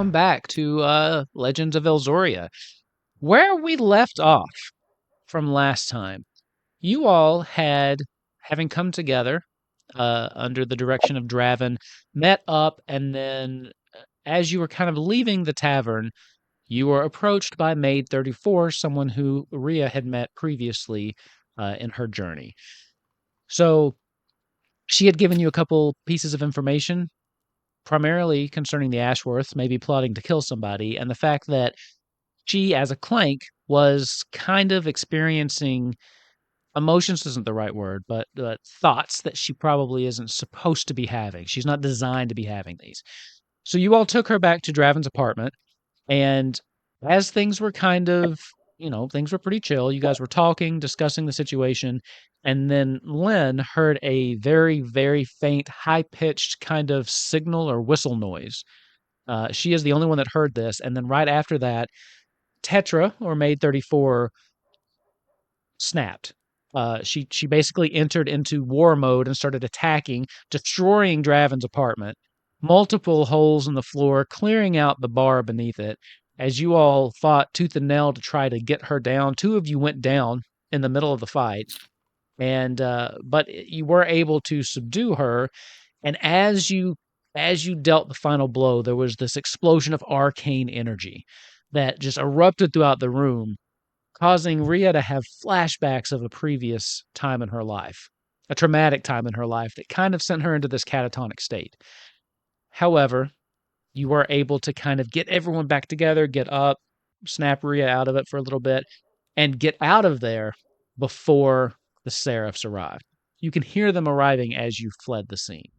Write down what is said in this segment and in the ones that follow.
welcome back to Legends of Elzorya. Where we left off from last time, you all had, having come together under the direction of Dravin, met up, and then as you were kind of leaving the tavern, you were approached by Maid 34, someone who Rhea had met previously in her journey. So she had given you a couple pieces of information, primarily concerning the Ashworths, maybe plotting to kill somebody, and the fact that she, as a Clank, was kind of experiencing emotions isn't the right word, but thoughts that she probably isn't supposed to be having. She's not designed to be having these. So you all took her back to Dravin's apartment, and as things were kind of, things were pretty chill. You guys were talking, discussing the situation, and then Lynn heard a very, very faint, high-pitched kind of signal or whistle noise. She is the only one that heard this, and then right after that, Tetra, or Maid 34, snapped. She basically entered into war mode and started attacking, destroying Dravin's apartment, multiple holes in the floor, clearing out the bar beneath it. As you all fought tooth and nail to try to get her down, two of you went down in the middle of the fight, and but you were able to subdue her. And as you dealt the final blow, there was this explosion of arcane energy that just erupted throughout the room, causing Rhea to have flashbacks of a previous time in her life, a traumatic time in her life that kind of sent her into this catatonic state. However, you were able to kind of get everyone back together, get up, snap Rhea out of it for a little bit, and get out of there before the Seraphs arrived. You can hear them arriving as you fled the scene.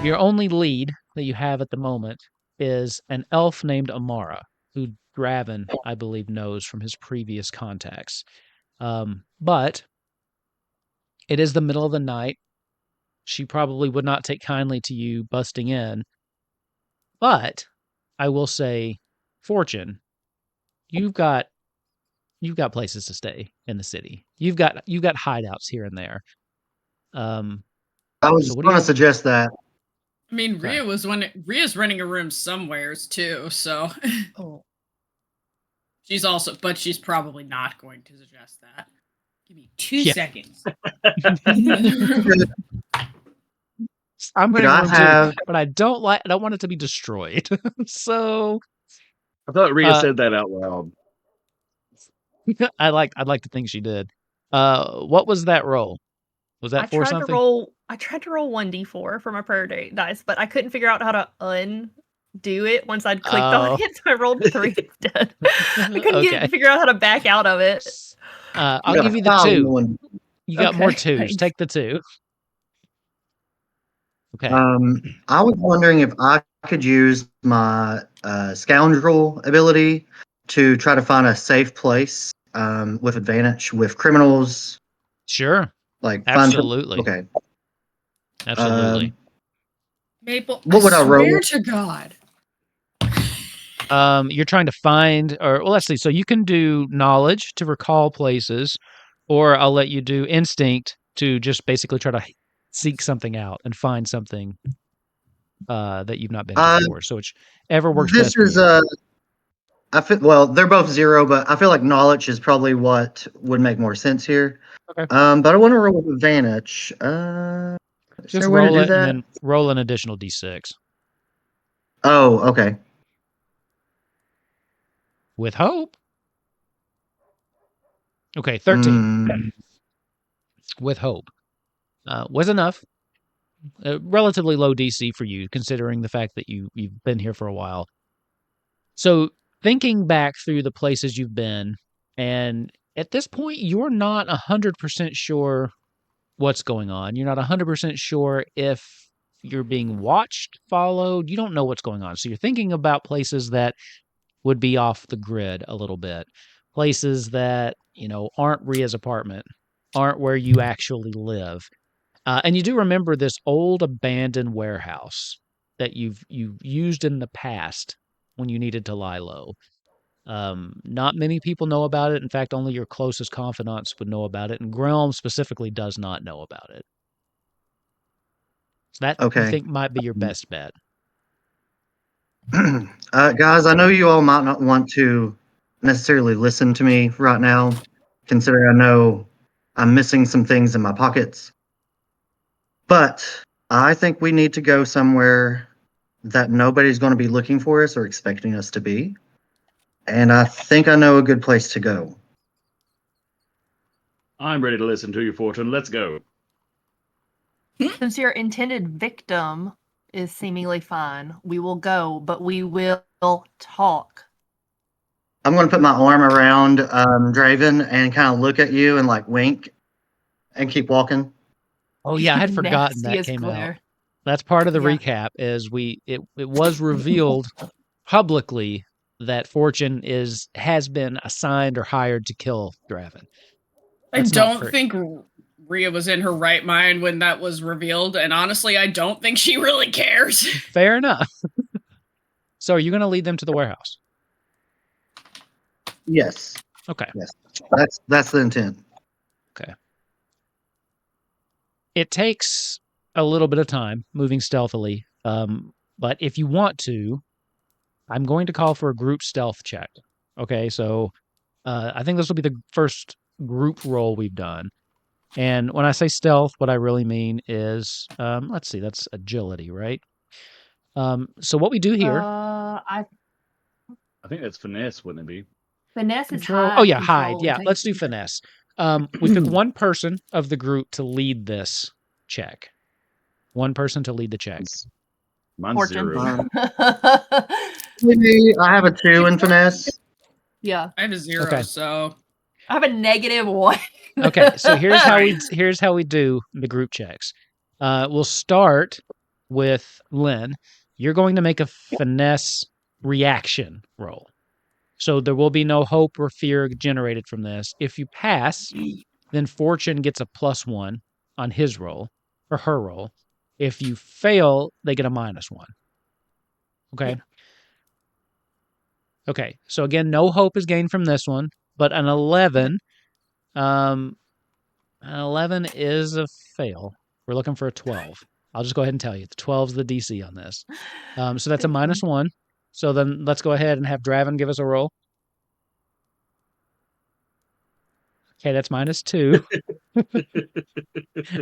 Your only lead that you have at the moment is an elf named Amara, who Dravin, I believe, knows from his previous contacts. But it is the middle of the night. She probably would not take kindly to you busting in. But I will say, Fortune, you've got places to stay in the city. You've got hideouts here and there. I was going to suggest that. I mean, Rhea's renting a room somewheres too, so she's probably not going to suggest that. Give me 2 seconds. I'm renting a room too, but I don't want it to be destroyed. So I thought Rhea said that out loud. I'd like to think she did. What was that roll? Was that for something? I tried to roll 1d4 for my prayer dice, but I couldn't figure out how to undo it once I'd clicked on it, so I rolled 3 instead. I couldn't figure out how to back out of it. I'll give you the 2. You got more 2s. Thanks. Take the 2. Okay. I was wondering if I could use my scoundrel ability to try to find a safe place with advantage with criminals. Sure. Absolutely. Okay. Absolutely. Maple, what would I roll? Swear to God. You're trying to find, let's see. So you can do knowledge to recall places, or I'll let you do instinct to just basically try to seek something out and find something that you've not been to before. So whichever works best. This is I feel they're both 0, but I feel like knowledge is probably what would make more sense here. Okay. But I want to roll with advantage. Just roll it and then roll an additional d6. Oh, okay. With hope. Okay, 13. With hope. Was enough relatively low DC for you, considering the fact that you've been here for a while. So thinking back through the places you've been, and at this point, you're not 100% sure what's going on. You're not 100% sure if you're being watched, followed. You don't know what's going on. So you're thinking about places that would be off the grid a little bit. Places that, aren't Ria's apartment, aren't where you actually live. And you do remember this old abandoned warehouse that you've used in the past when you needed to lie low. Not many people know about it. In fact, only your closest confidants would know about it, and Grelm specifically does not know about it. So that I think might be your best bet. Guys, I know you all might not want to necessarily listen to me right now, considering I know I'm missing some things in my pockets. But I think we need to go somewhere that nobody's going to be looking for us or expecting us to be. And I think I know a good place to go. I'm ready to listen to you, Fortune. Let's go. Since your intended victim is seemingly fine, we will go, but we will talk. I'm going to put my arm around Dravin and kind of look at you and like wink and keep walking. Oh yeah, I had forgotten that came out. That's part of the recap. Is it was revealed publicly that Fortune has been assigned or hired to kill Dravin. I don't think Ria was in her right mind when that was revealed, and honestly, I don't think she really cares. Fair enough. So, are you going to lead them to the warehouse? Yes. Okay. Yes. That's the intent. Okay. It takes a little bit of time moving stealthily, but if you want to, I'm going to call for a group stealth check. Okay, so I think this will be the first group roll we've done. And when I say stealth, what I really mean is, let's see, that's agility, right? So what we do here... I think that's finesse, wouldn't it be? Finesse is hide. Oh, yeah, hide. Yeah, let's do finesse. We took one person of the group to lead this check. One person to lead the check. Mine's Fortune. 0. Maybe I have a 2 in finesse. Yeah. I have a 0, so... I have a -1. Okay, so here's how we do the group checks. We'll start with Lynn. You're going to make a finesse reaction roll. So there will be no hope or fear generated from this. If you pass, then Fortune gets a +1 on his roll, or her roll. If you fail, they get a -1. Okay? Okay, so again, no hope is gained from this one, but an 11... an 11 is a fail. We're looking for a 12. I'll just go ahead and tell you. The 12 is the DC on this. So that's a -1. So then let's go ahead and have Dravin give us a roll. Okay, that's -2.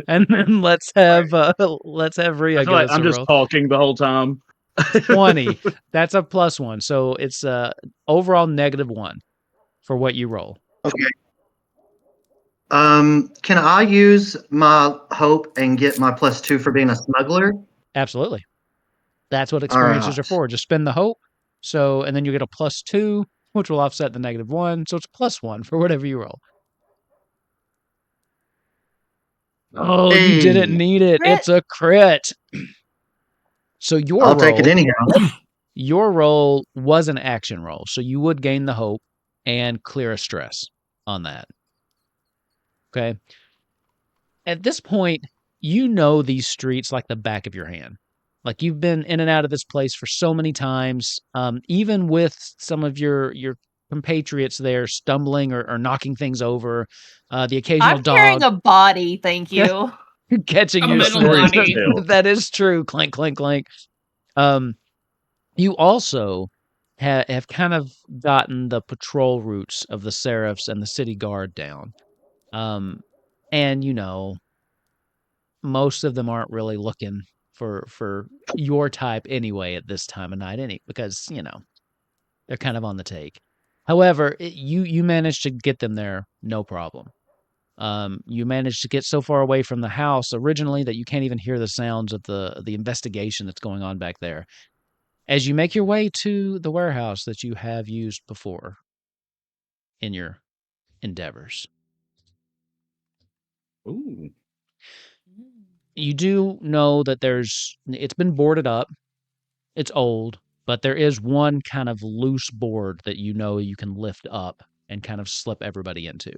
And then let's have Ria give us a roll. I'm just talking the whole time. 20. That's a +1. So it's overall -1 for what you roll. Okay. Can I use my hope and get my +2 for being a smuggler? Absolutely. That's what experiences are for. Just spend the hope. So, and then you get a +2, which will offset the -1. So it's +1 for whatever you roll. Oh, hey. You didn't need it. Crit. It's a crit. So I'll take it anyhow. Your roll was an action roll. So you would gain the hope and clear a stress on that. Okay. At this point, you know these streets like the back of your hand. Like you've been in and out of this place for so many times, even with some of your compatriots there stumbling or knocking things over. The occasional dog. I'm carrying a body, thank you. Catching your body. That is true. Clank, clank, clank. You also have kind of gotten the patrol routes of the Seraphs and the city guard down. And most of them aren't really looking for your type anyway at this time of night, because they're kind of on the take. However, you managed to get them there, no problem. You manage to get so far away from the house originally that you can't even hear the sounds of the investigation that's going on back there. As you make your way to the warehouse that you have used before in your endeavors. Ooh. You do know that it's been boarded up. It's old, but there is one kind of loose board that you know you can lift up and kind of slip everybody into.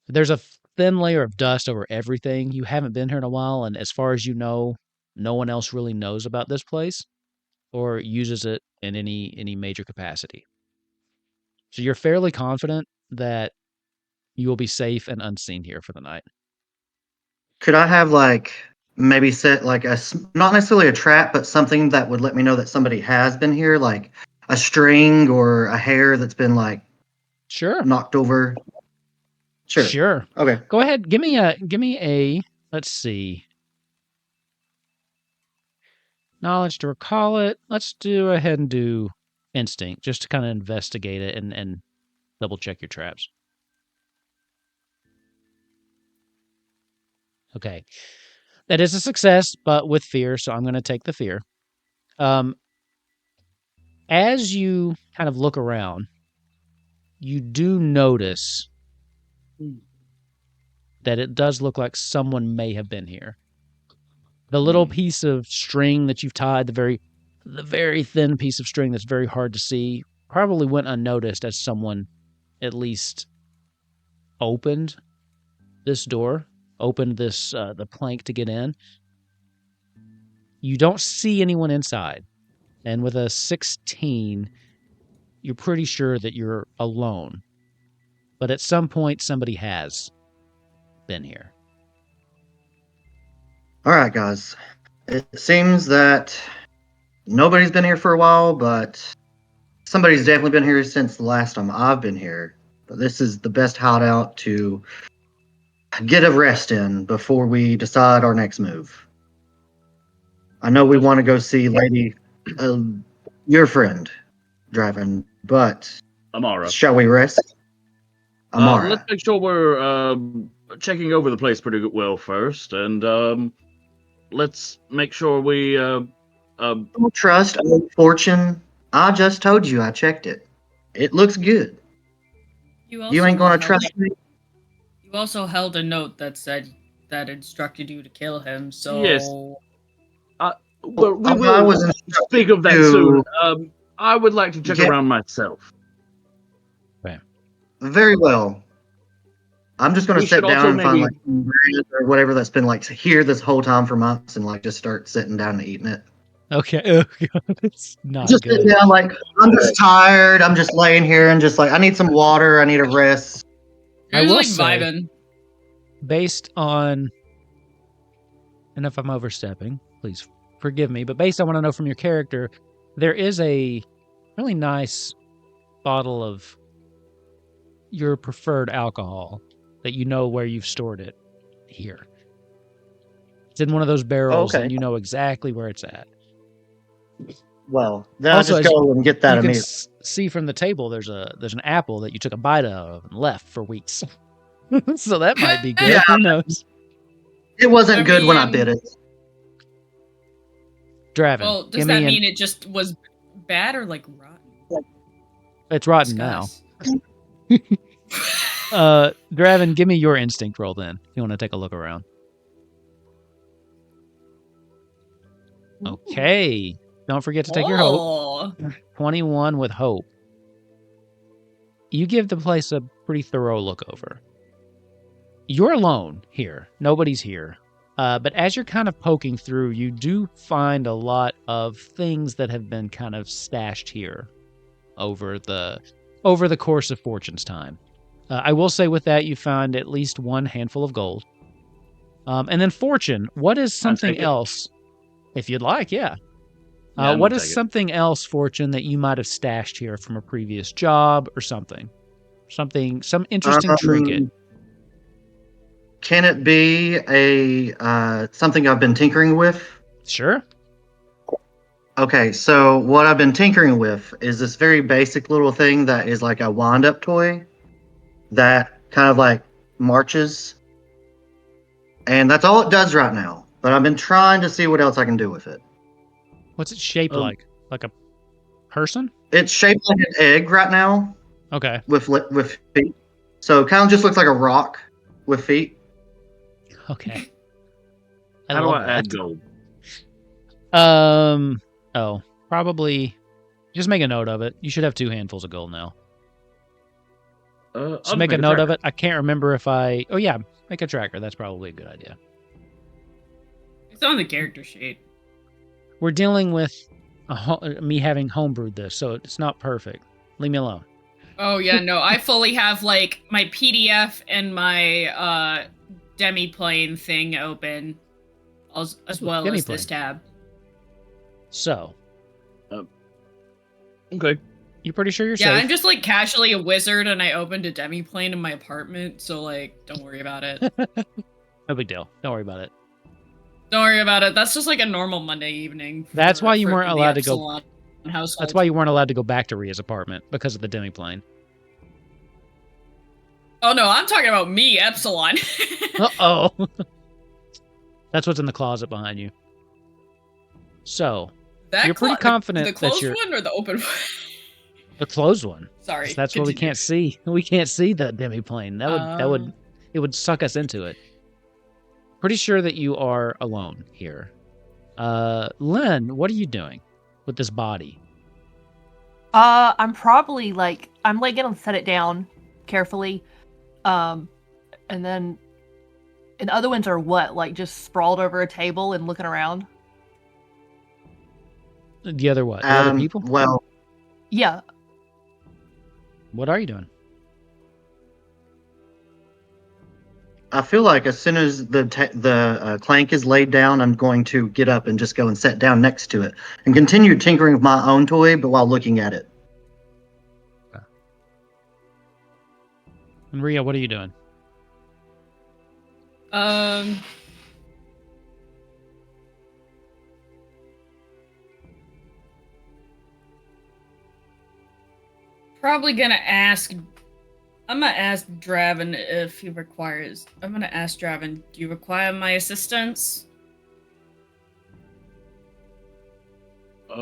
There's a thin layer of dust over everything. You haven't been here in a while, and as far as you know, no one else really knows about this place or uses it in any major capacity. So you're fairly confident that you will be safe and unseen here for the night. Could I have like maybe set like not necessarily a trap, but something that would let me know that somebody has been here, like a string or a hair that's been like Sure. knocked over? Sure. Okay. Go ahead. Give me a, let's see. Knowledge to recall it. Let's do ahead and do instinct just to kind of investigate it and double check your traps. Okay. That is a success, but with fear, so I'm going to take the fear. As you kind of look around, you do notice that it does look like someone may have been here. The little piece of string that you've tied, the very thin piece of string that's very hard to see, probably went unnoticed as someone at least opened this door, opened this the plank to get in. You don't see anyone inside. And with a 16, you're pretty sure that you're alone. But at some point, somebody has been here. All right, guys. It seems that nobody's been here for a while, but somebody's definitely been here since the last time I've been here. But this is the best hideout to get a rest in before we decide our next move. I know we want to go see Lady, your friend, Dravin, but Amara. shall we rest? Amara. Let's make sure we're checking over the place pretty well first, and let's make sure we Don't trust Old Fortune. I just told you I checked it. It looks good. You ain't gonna trust me? You also held a note that said that instructed you to kill him, so... Yes. Well, we will speak of that soon. I would like to check around myself. Right. Very well. I'm just going to sit down and find like or whatever that's been like here this whole time for months and like just start sitting down and eating it. Okay. Oh, God, it's not just good. Sit down, like I'm just tired. I'm just laying here and just like I need some water. I need a rest. You're just like vibing. Based on, and if I'm overstepping, please forgive me, but based on what I know from your character, there is a really nice bottle of your preferred alcohol that you know where you've stored it here. It's in one of those barrels, and you know exactly where it's at. Well, then also, I'll just go and get that immediately. You can see from the table, there's an apple that you took a bite of and left for weeks. So that might be good. Yeah. Who knows? It wasn't good when I bit it. Dravin. Well, does that mean it just was bad or like rotten? It's rotten now. Dravin, give me your instinct roll then. If you want to take a look around. Okay. Don't forget to take your hope. 21 with hope. You give the place a pretty thorough look over. You're alone here. Nobody's here. But as you're kind of poking through, you do find a lot of things that have been kind of stashed here over the course of Fortune's time. I will say with that, you find at least one handful of gold. And then Fortune, what is something else, if you'd like, yeah. What is something else, Fortune, that you might have stashed here from a previous job or something? Some interesting trinket. Can it be something I've been tinkering with? Sure. Okay, so what I've been tinkering with is this very basic little thing that is like a wind-up toy that kind of like marches. And that's all it does right now. But I've been trying to see what else I can do with it. What's it shaped like? Like a person? It's shaped like an egg right now. Okay. With feet. So it kind of just looks like a rock with feet. Okay. How do I add gold? Oh, probably just make a note of it. You should have 2 handfuls of gold now. So make a note of it. I can't remember if I... Oh, yeah. Make a tracker. That's probably a good idea. It's on the character sheet. We're dealing with me having homebrewed this, so it's not perfect. Leave me alone. Oh, yeah, no. I fully have, like, my PDF and my demi-plane thing open, as well as this tab. So. Okay. You pretty sure you're safe? Yeah, I'm just, like, casually a wizard, and I opened a demi-plane in my apartment, so, like, don't worry about it. No big deal. Don't worry about it. Don't worry about it. That's just, like, a normal Monday evening. That's why you weren't allowed to go... Household. That's why you weren't allowed to go back to Ria's apartment, because of the demi-plane. Oh, no, I'm talking about me, Epsilon. Uh-oh. That's what's in the closet behind you. So, you're pretty confident the closed that you're... one or the open one? The closed one. Sorry. That's what we can't see. We can't see the demi-plane. It would suck us into it. Pretty sure that you are alone here. Lynn, what are you doing with this body? I'm probably I'm gonna set it down carefully. And then the other ones are what? Like just sprawled over a table and looking around? The other what? The other people? Well, yeah. What are you doing? I feel like as soon as the clank is laid down, I'm going to get up and just go and sit down next to it and continue tinkering with my own toy, but while looking at it. And Ria, what are you doing? Probably gonna ask. I'm gonna ask Dravin if he requires. I'm gonna ask Dravin, do you require my assistance? I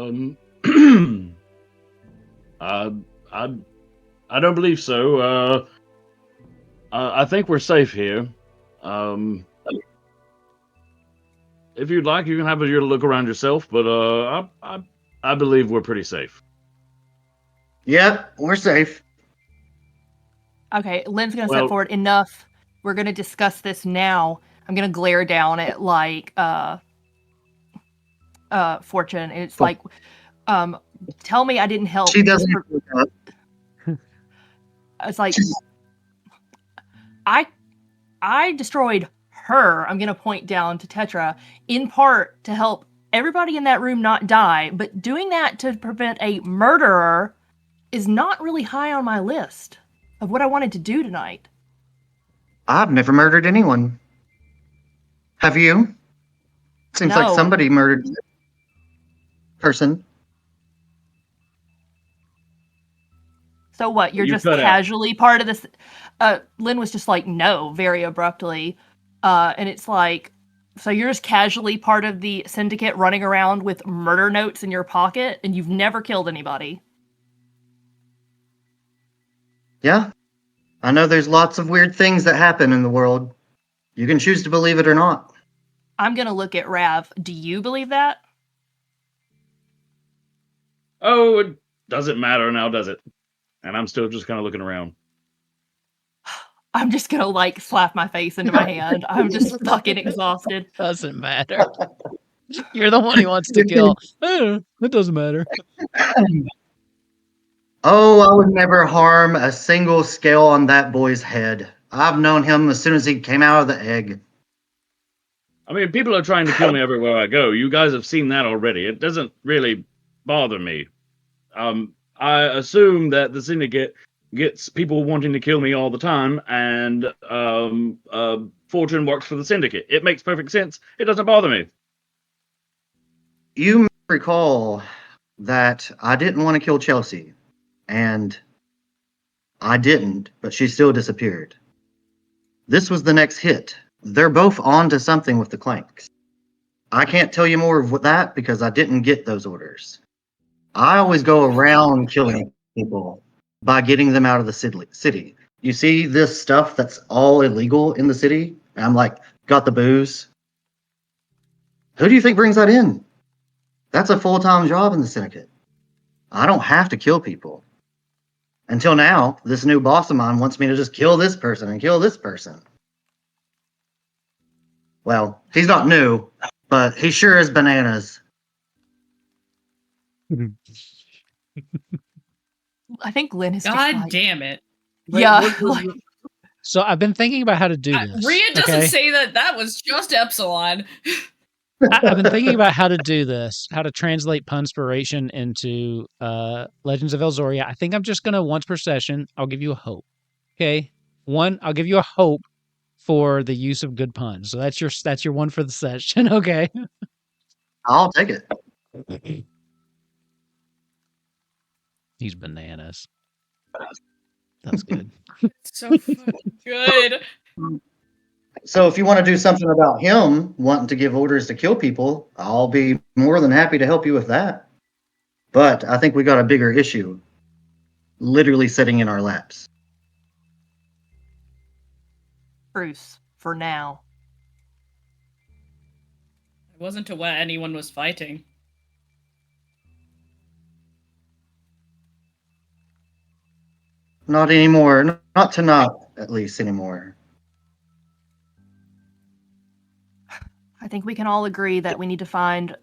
don't believe so. I think we're safe here. If you'd like, you can have a year to look around yourself, but I believe we're pretty safe. Yep, we're safe. Okay, Lynn's gonna step forward. Enough. We're gonna discuss this now. I'm gonna glare down at Fortune. It's like, tell me I didn't help. She doesn't. It's like I destroyed her. I'm gonna point down to Tetra in part to help everybody in that room not die, but doing that to prevent a murderer is not really high on my list of what I wanted to do tonight. I've never murdered anyone. Have you? Seems like somebody murdered a person. So what? You're just casually part of this? Lynn was just like, no, very abruptly. And it's like, so you're just casually part of the syndicate running around with murder notes in your pocket and you've never killed anybody? Yeah. I know there's lots of weird things that happen in the world. You can choose to believe it or not. I'm going to look at Rav. Do you believe that? Oh, it doesn't matter now, does it? And I'm still just kind of looking around. I'm just going to slap my face into my hand. I'm just fucking exhausted. Doesn't matter. You're the one he wants to kill. It doesn't matter. Oh, I would never harm a single scale on that boy's head. I've known him as soon as he came out of the egg. I mean, people are trying to kill me everywhere I go. You guys have seen that already. It doesn't really bother me. I assume that the syndicate gets people wanting to kill me all the time, and Fortune works for the syndicate. It makes perfect sense. It doesn't bother me. You may recall that I didn't want to kill Chelsea. And I didn't, but she still disappeared. This was the next hit. They're both on to something with the Clanks. I can't tell you more of that because I didn't get those orders. I always go around killing people by getting them out of the city. You see this stuff that's all illegal in the city? And I'm like, got the booze. Who do you think brings that in? That's a full-time job in the syndicate. I don't have to kill people. Until now, this new boss of mine wants me to just kill this person and kill this person. Well, he's not new, but he sure is bananas. I think Lynn is God damn it. Yeah. So I've been thinking about how to do this. Rhea doesn't say that was just Epsilon. I've been thinking about how to do this, how to translate Punspiration into Legends of Elzorya. I think I'm just going to, once per session, I'll give you a hope. Okay? I'll give you a hope for the use of good puns. So that's your one for the session, okay? I'll take it. He's bananas. That's good. So fucking good. So if you want to do something about him wanting to give orders to kill people, I'll be more than happy to help you with that. But I think we got a bigger issue literally sitting in our laps. Bruce, for now. It wasn't to what anyone was fighting. Not anymore. Not tonight, at least, anymore. I think we can all agree that we need to find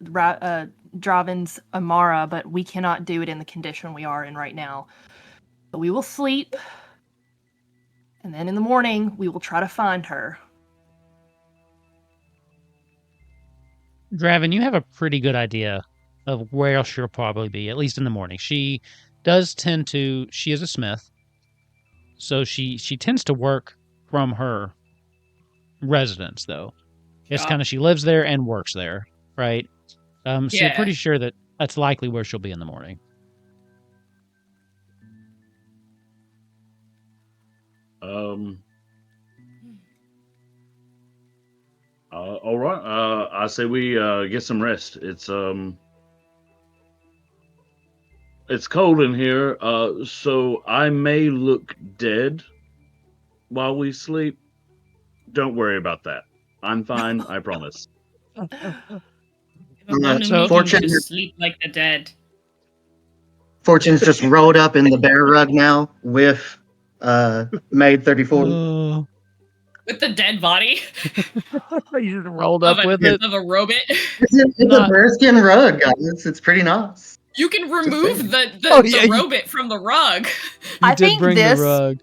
Dravin's Amara, but we cannot do it in the condition we are in right now. So we will sleep, and then in the morning, we will try to find her. Dravin, you have a pretty good idea of where she'll probably be, at least in the morning. She is a smith, so she tends to work from her residence, though. It's kind of, she lives there and works there, right? So you're pretty sure that that's likely where she'll be in the morning. All right. I say we get some rest. It's cold in here, so I may look dead while we sleep. Don't worry about that. I'm fine, I promise. Fortune just sleep like the dead. Fortune's just rolled up in the bear rug now with Maid 34. With the dead body? You just rolled up with it? Of a robot? It's a bearskin rug, guys. It's pretty nice. You can remove the robot from the rug. I think the rug.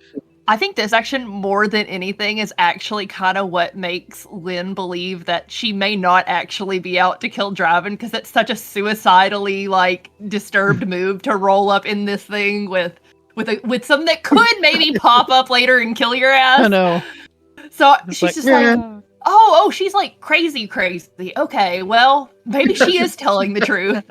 I think this action, more than anything, is actually kind of what makes Lynn believe that she may not actually be out to kill Dravin, because it's such a suicidally, disturbed move to roll up in this thing with something that could maybe pop up later and kill your ass. I know. So she's just oh, she's crazy. Okay, well, maybe she is telling the truth.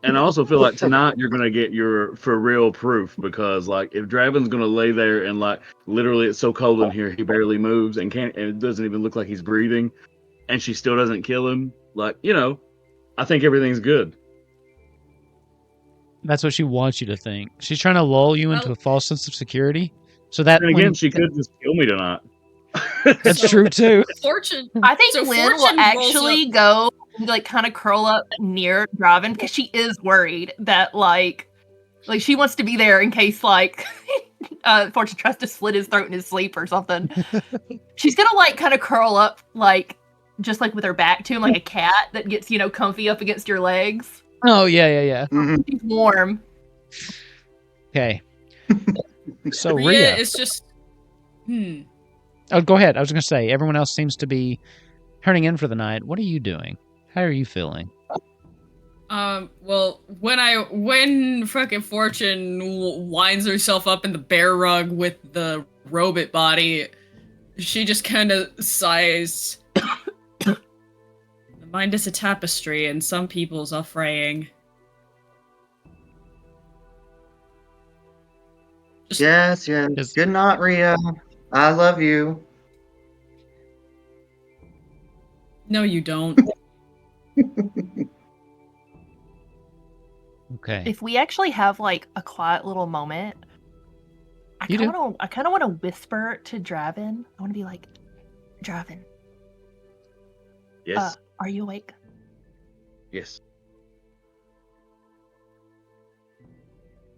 And I also feel like tonight you're gonna get your for real proof, because if Dravin's gonna lay there and literally it's so cold in here he barely moves and it doesn't even look like he's breathing, and she still doesn't kill him, I think everything's good. That's what she wants you to think. She's trying to lull you into a false sense of security. So that she could just kill me tonight. That's true too. I think Lynn will actually go and kind of curl up near Dravin, because she is worried that she wants to be there in case Fortune tries to slit his throat in his sleep or something. She's gonna kind of curl up just with her back to him, like a cat that gets comfy up against your legs. Oh yeah. Mm-hmm. She's warm. Okay. So Rhea is just Oh, go ahead. I was going to say, everyone else seems to be turning in for the night. What are you doing? How are you feeling? Well, when fucking Fortune winds herself up in the bear rug with the robot body, she just kind of sighs. The mind is a tapestry, and some people's are fraying. Yes. Good night, Rhea. I love you. No, you don't. Okay. If we actually have like a quiet little moment, I You kind do. of want to whisper to Dravin. I want to be like, Dravin, Yes. are you awake? Yes.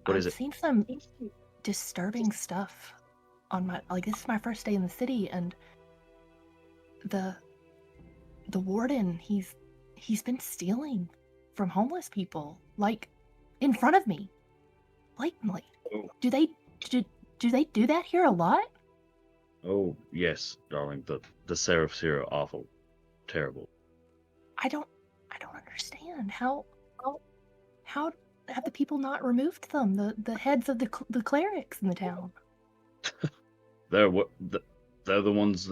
What is I've it? seen some disturbing stuff on my this is my first day in the city, and the warden, he's been stealing from homeless people, like in front of me, blatantly. Oh. Do they do that here a lot? Oh, yes, darling. The seraphs here are awful. Terrible. I don't understand how have the people not removed them, the heads of the clerics in the town? They're the ones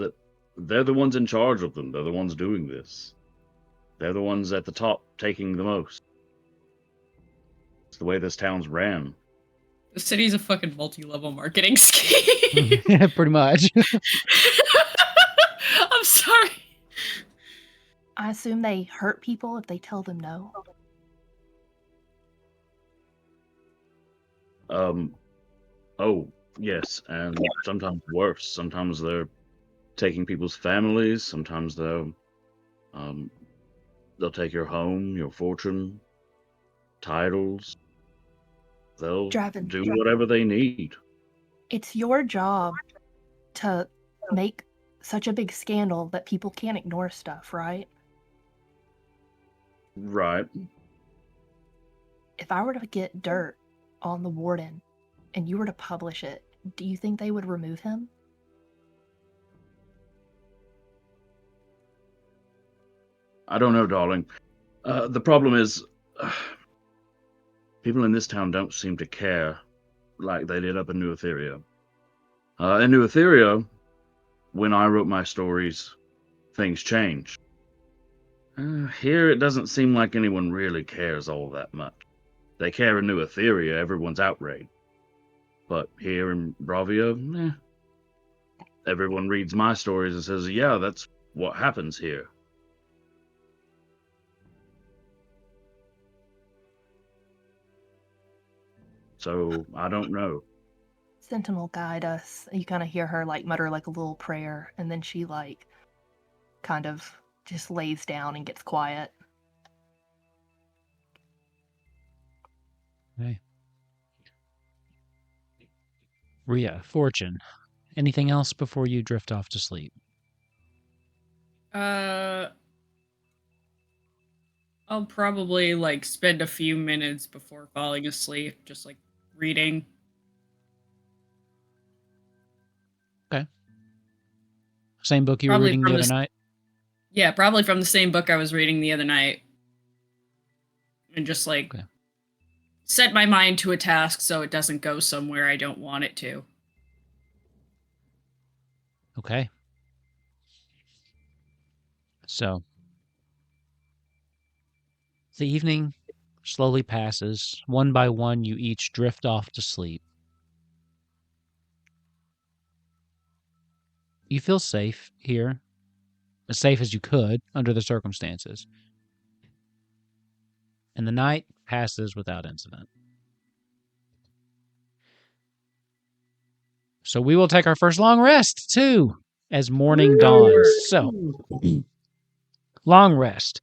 they're the ones in charge of them. They're the ones doing this. They're the ones at the top taking the most. It's the way this town's ran. The city's a fucking multi-level marketing scheme. Pretty much. I'm sorry. I assume they hurt people if they tell them no. Oh, yes, and sometimes worse. Sometimes they're taking people's families. Sometimes they'll take your home, your fortune, titles. They'll Dravin, do whatever they need. it's your job to make such a big scandal that people can't ignore stuff, right? Right. If I were to get dirt on the warden and you were to publish it, do you think they would remove him? I don't know, darling. The problem is, people in this town don't seem to care like they did up in New Etheria. In New Etheria, when I wrote my stories, things changed. Here, it doesn't seem like anyone really cares all that much. They care in New Etheria, everyone's outraged. But here in Bravia, everyone reads my stories and says, yeah, that's what happens here. So, I don't know. Sentinel, guide us. You kind of hear her like mutter like a little prayer, and then she like kind of just lays down and gets quiet. Okay. Rhea, Fortune, anything else before you drift off to sleep? I'll probably like spend a few minutes before falling asleep, just like reading. Okay. Same book you were Probably reading from the other night? Yeah, probably from the same book I was reading the other night. And just like set my mind to a task so it doesn't go somewhere I don't want it to. Okay. So, the evening slowly passes. One by one, you each drift off to sleep. You feel safe here, as safe as you could under the circumstances. And the night passes without incident. So we will take our first long rest, too, as morning dawns. So, long rest.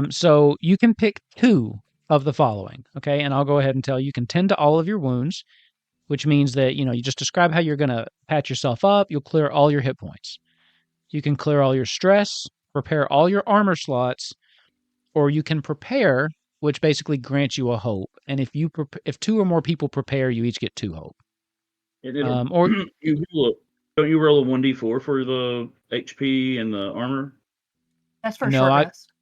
So you can pick two of the following, okay? And I'll go ahead and tell you, you can tend to all of your wounds, which means that, you just describe how you're going to patch yourself up. You'll clear all your hit points. You can clear all your stress, prepare all your armor slots, or you can prepare, which basically grants you a hope. And if two or more people prepare, you each get 2 hope. Or don't you roll a 1d4 for the HP and the armor? That's for short rest.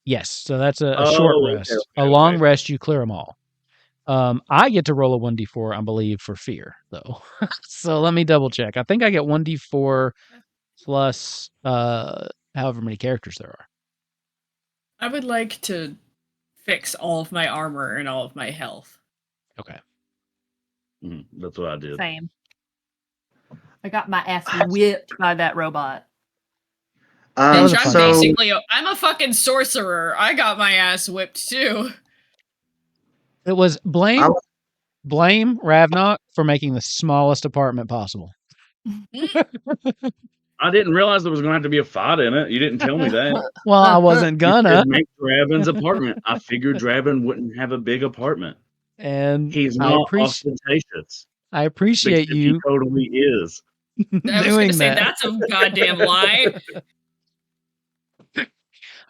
Yes, so that's a short rest. Okay, a long rest, you clear them all. I get to roll a 1d4, I believe, for fear, though. So let me double check. I think I get 1d4 plus however many characters there are. I would like to fix all of my armor and all of my health. Okay. That's what I did. Same. I got my ass whipped by that robot. Bitch, I'm So basically I'm a fucking sorcerer. I got my ass whipped too. It was blame Ravnok for making the smallest apartment possible. I didn't realize there was going to have to be a fight in it. You didn't tell me that. Well, I wasn't You gonna. said make Dravin's apartment. I figured Dravin wouldn't have a big apartment. And He's not ostentatious. I appreciate Except you he totally is. I was gonna say that's a goddamn lie.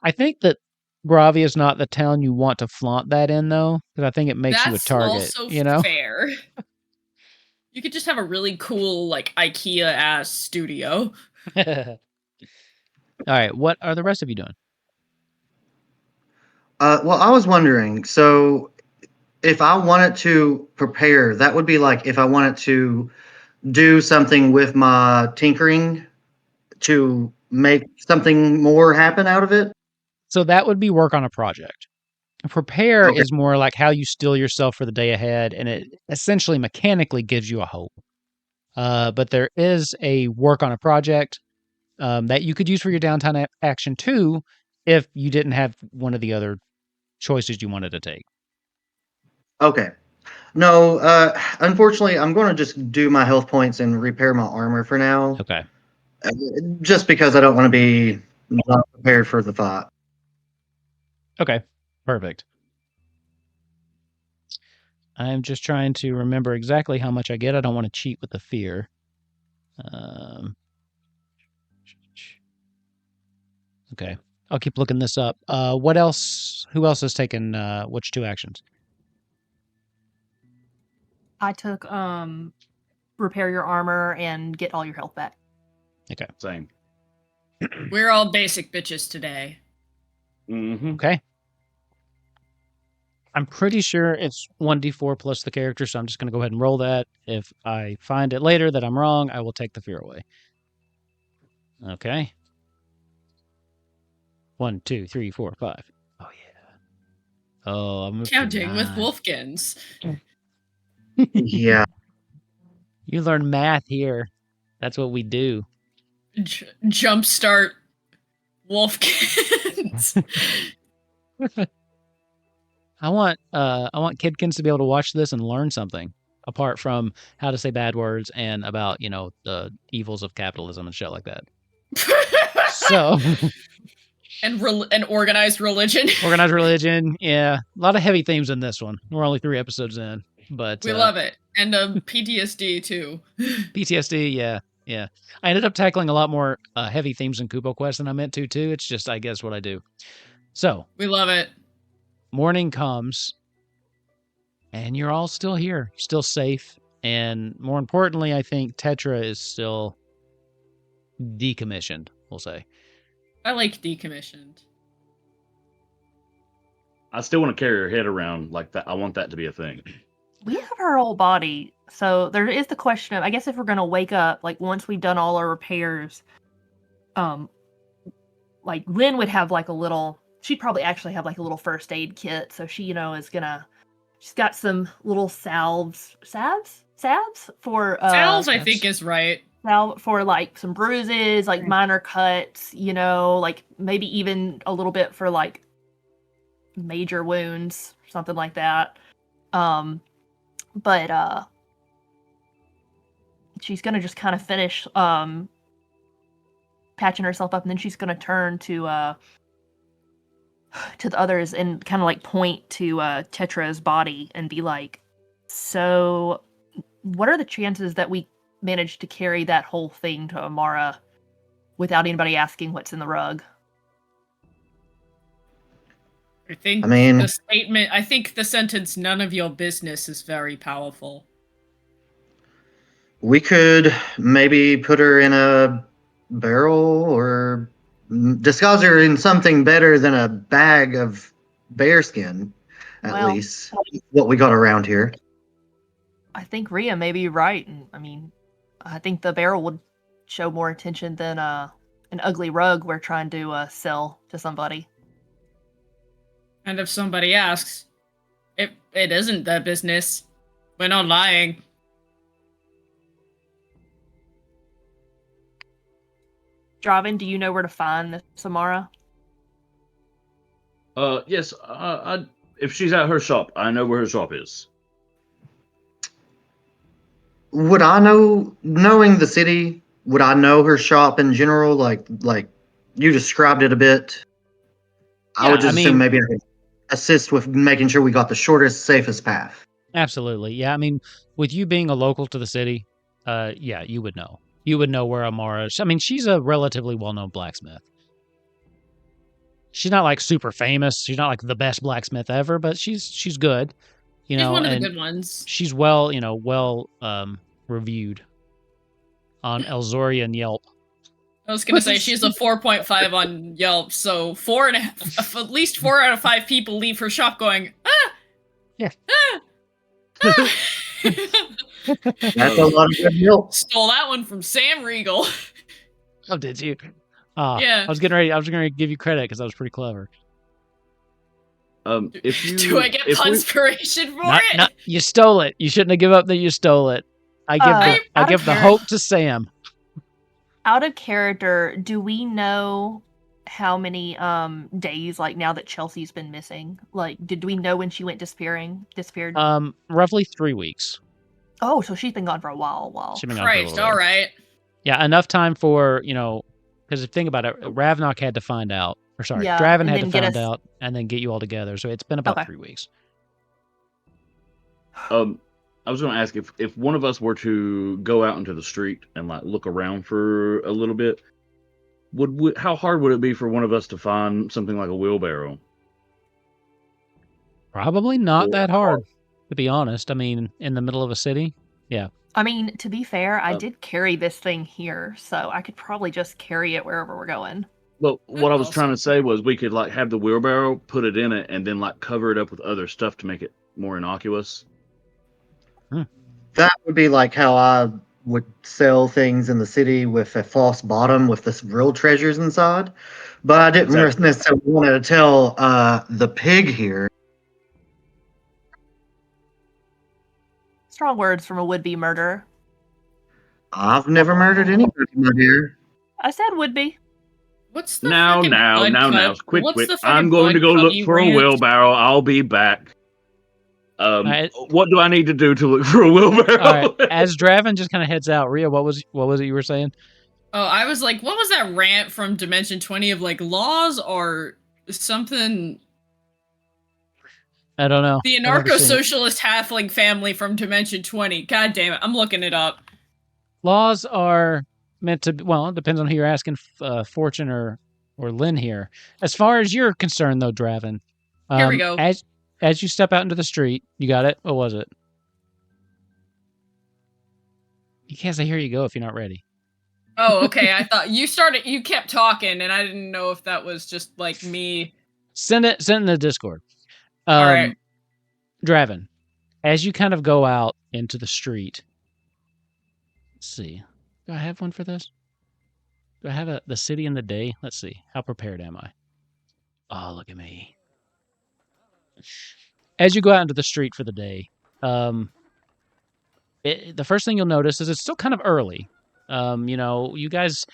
I think that Gravia is not the town you want to flaunt that in, though, because I think it makes you a target. That's also you know, fair. You could just have a really cool, like, IKEA-ass studio. All right, what are the rest of you doing? Well, I was wondering, so if I wanted to prepare, that would be like if I wanted to do something with my tinkering to make something more happen out of it. So that would be work on a project. Prepare Okay. is more like how you steel yourself for the day ahead, and it essentially mechanically gives you a hope. But there is a work on a project that you could use for your downtime action too, if you didn't have one of the other choices you wanted to take. Okay. No, unfortunately, I'm going to just do my health points and repair my armor for now. Okay. Just because I don't want to be not prepared for the fight. Okay. Perfect. I'm just trying to remember exactly how much I get. I don't want to cheat with the fear. Okay. I'll keep looking this up. What else? Who else has taken which two actions? I took repair your armor and get all your health back. Okay. Same. We're all basic bitches today. Mm-hmm. Okay. I'm pretty sure it's 1d4 plus the character, so I'm just going to go ahead and roll that. If I find it later that I'm wrong, I will take the fear away. Okay. 1, 2, 3, 4, 5. Oh, yeah. Oh, I'm counting with Wolfkins. Yeah. You learn math here. That's what we do. Jumpstart Wolfkins. I want Kidkins to be able to watch this and learn something apart from how to say bad words and about, the evils of capitalism and shit like that. So and organized religion. Organized religion, yeah. A lot of heavy themes in this one. We're only 3 episodes in, but we love it. And PTSD too. PTSD, yeah. I ended up tackling a lot more heavy themes in Kupo Quest than I meant to too. It's just, I guess, what I do. So we love it. Morning comes, and you're all still here, still safe, and more importantly, I think Tetra is still decommissioned, we'll say. I like decommissioned. I still want to carry her head around like that. I want that to be a thing. We have her whole body, so there is the question of, I guess if we're gonna wake up, like once we've done all our repairs, like Lynn would have like a little, she'd probably actually have like a little first aid kit, so she, she's got some little salves for salves, I think is right. Salve for like some bruises, like minor cuts, like maybe even a little bit for like major wounds, something like that. But she's gonna just kind of finish patching herself up, and then she's gonna turn to the others and kind of like point to Tetra's body and be like, so what are the chances that we managed to carry that whole thing to Amara without anybody asking what's in the rug? I think the sentence, none of your business, is very powerful. We could maybe put her in a barrel or disguise her in something better than a bag of bearskin, at least. What we got around here. I think Rhea may be right. I mean, I think the barrel would show more attention than an ugly rug we're trying to sell to somebody. And if somebody asks, it isn't their business. We're not lying. Dravin, do you know where to find this Amara? Yes. If she's at her shop, I know where her shop is. Would I knowing the city? Would I know her shop in general? Like you described it a bit. I would Yeah, I just assume mean, maybe I could assist with making sure we got the shortest, safest path. absolutely. Yeah, I mean, with you being a local to the city, yeah, you would know. You would know where Amara is. I mean, she's a relatively well-known blacksmith. She's not like super famous. She's not like the best blacksmith ever, but she's good, She's one of the and good ones. she's well, reviewed on Elzorya and Yelp. I was gonna say she's a 4.5 on Yelp, so at least 4 out of 5 people leave her shop going, ah, Yeah. ah, ah. That's a lot of good milk. Stole that one from Sam Regal. Oh, did you? Yeah. I was getting ready to give you credit because I was pretty clever. If you Do I get punspiration for it? No, you stole it. You shouldn't have given up that you stole it. I give the hope to Sam. Out of character, do we know how many days like now that Chelsea's been missing? Like, did we know when she went disappeared? Roughly 3 weeks. Oh, so she's been gone for a while. She's been gone for a Christ, little all bit. right. Yeah, enough time for, because think about it, Ravnok had to find out. Or sorry, Yeah, Dravin and had then to get find us- out and then get you all together. So it's been about Okay. 3 weeks. I was going to ask if one of us were to go out into the street and like look around for a little bit, how hard would it be for one of us to find something like a wheelbarrow? Probably not that hard, to be honest. I mean, in the middle of a city, yeah. I mean, to be fair, I did carry this thing here, so I could probably just carry it wherever we're going. Well, what I was trying to say was we could like have the wheelbarrow, put it in it, and then like cover it up with other stuff to make it more innocuous. That would be like how I would sell things in the city with a false bottom with the real treasures inside. But I didn't necessarily want to tell the pig here. Strong words from a would-be murderer. I've never murdered anybody, my dear. I said would-be. What's the Now, fucking blood cut? quit. What's the fucking I'm going to go blood look cut for a rant? wheelbarrow. I'll be back. Right. What do I need to do to look for a wheelbarrow? All right. As Dravin just kind of heads out, Rhea, what was it you were saying? Oh, I was like, what was that rant from Dimension 20 of like laws or something? I don't know. The anarcho-socialist halfling family from Dimension 20. God damn it, I'm looking it up. Laws are meant to, well, it depends on who you're asking, Fortune or Lynn here. As far as you're concerned, though, Dravin. Here we go. As you step out into the street, you got it? What was it? You can't say here you go if you're not ready. Oh, okay. I thought you kept talking, and I didn't know if that was just like me. Send it in the Discord. All right. Dravin, as you kind of go out into the street, let's see. Do I have one for this? Do I have the city in the day? Let's see. How prepared am I? Oh, look at me. As you go out into the street for the day, the first thing you'll notice is it's still kind of early. You guys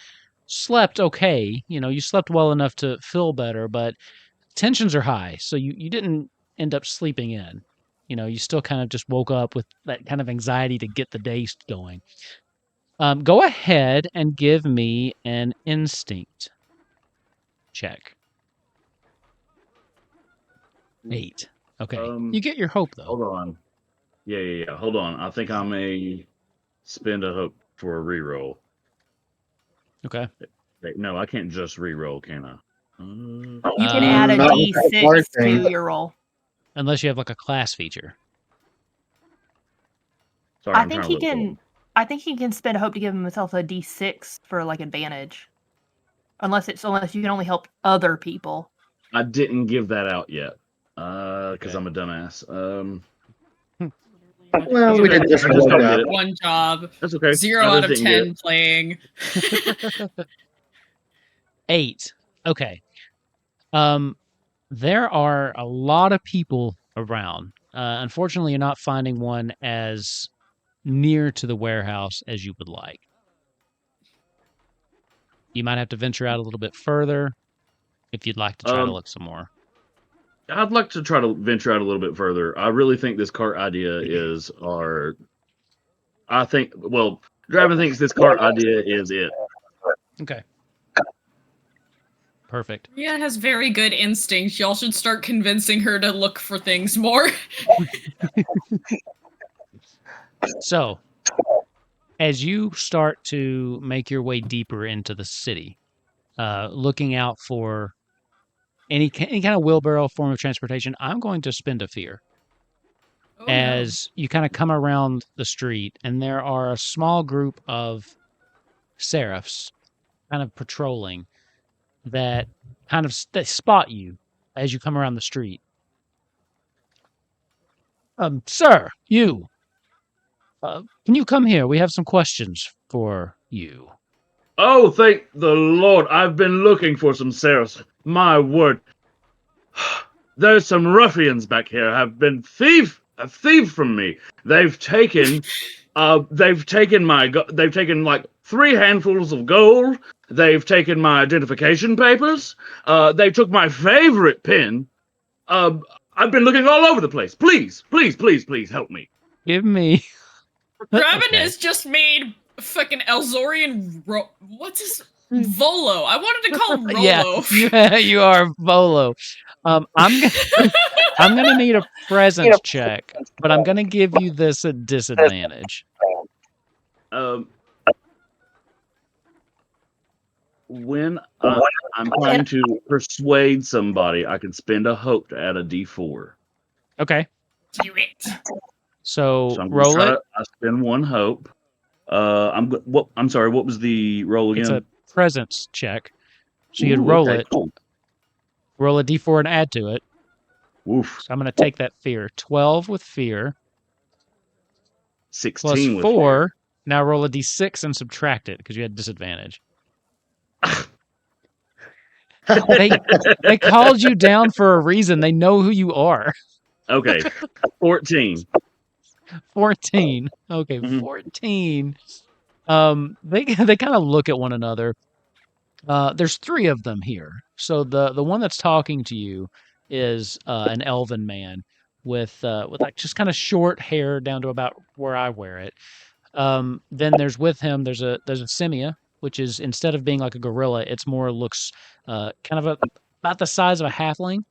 slept okay. You slept well enough to feel better, but tensions are high, so you didn't end up sleeping in. You still kind of just woke up with that kind of anxiety to get the day going. Go ahead and give me an instinct check. 8. Okay. You get your hope, though. Hold on. Yeah. Hold on. I think I may spend a hope for a reroll. Okay. No, I can't just reroll, can I? You can add a D6 to your roll. Unless you have like a class feature. Sorry, I think he can spend a hope to give himself a D6 for like advantage. Unless you can only help other people. I didn't give that out yet. Because I'm a dumbass. Well, we did just one job. That's okay. 0 out of 10 playing. 8. Okay. There are a lot of people around. Unfortunately, you're not finding one as near to the warehouse as you would like. You might have to venture out a little bit further if you'd like to try to look some more. I'd like to try to venture out a little bit further. I really think this cart idea is Dravin thinks this cart idea is it. Okay. Perfect. Rhea has very good instincts. Y'all should start convincing her to look for things more. So, as you start to make your way deeper into the city, looking out for any kind of wheelbarrow form of transportation, I'm going to spend a fear. Oh, as you kind of come around the street, and there are a small group of seraphs kind of patrolling that kind of they spot you as you come around the street. Sir, you. Can you come here? We have some questions for you. Oh, thank the Lord. I've been looking for some seraphs. My word. There's some ruffians back here have been thieved from me. They've taken like 3 handfuls of gold. They've taken my identification papers. They took my favorite pen. I've been looking all over the place. Please help me. Give me. Dravin has just made fucking Elzorya what's his Volo? I wanted to call him Rolo. Yeah, you are Volo. I'm gonna need a presence check, but I'm gonna give you this at disadvantage. When I'm trying to persuade somebody, I can spend a hope to add a D4. Okay. Do it. So I'm roll it. I spend 1 hope. I'm sorry. What was the roll again? It's a presence check. So you'd roll it. Cool. Roll a D4 and add to it. Oof. So I'm going to take that fear. 12 with fear. 16 plus with 4. fear. Now roll a D6 and subtract it because you had disadvantage. They called you down for a reason. They know who you are. Okay. 14. 14. Okay, 14. They kind of look at one another. There's 3 of them here. So the one that's talking to you is an elven man with like just kind of short hair down to about where I wear it. Then there's with him there's a Simia, which is, instead of being like a gorilla, it's more looks kind of about the size of a halfling,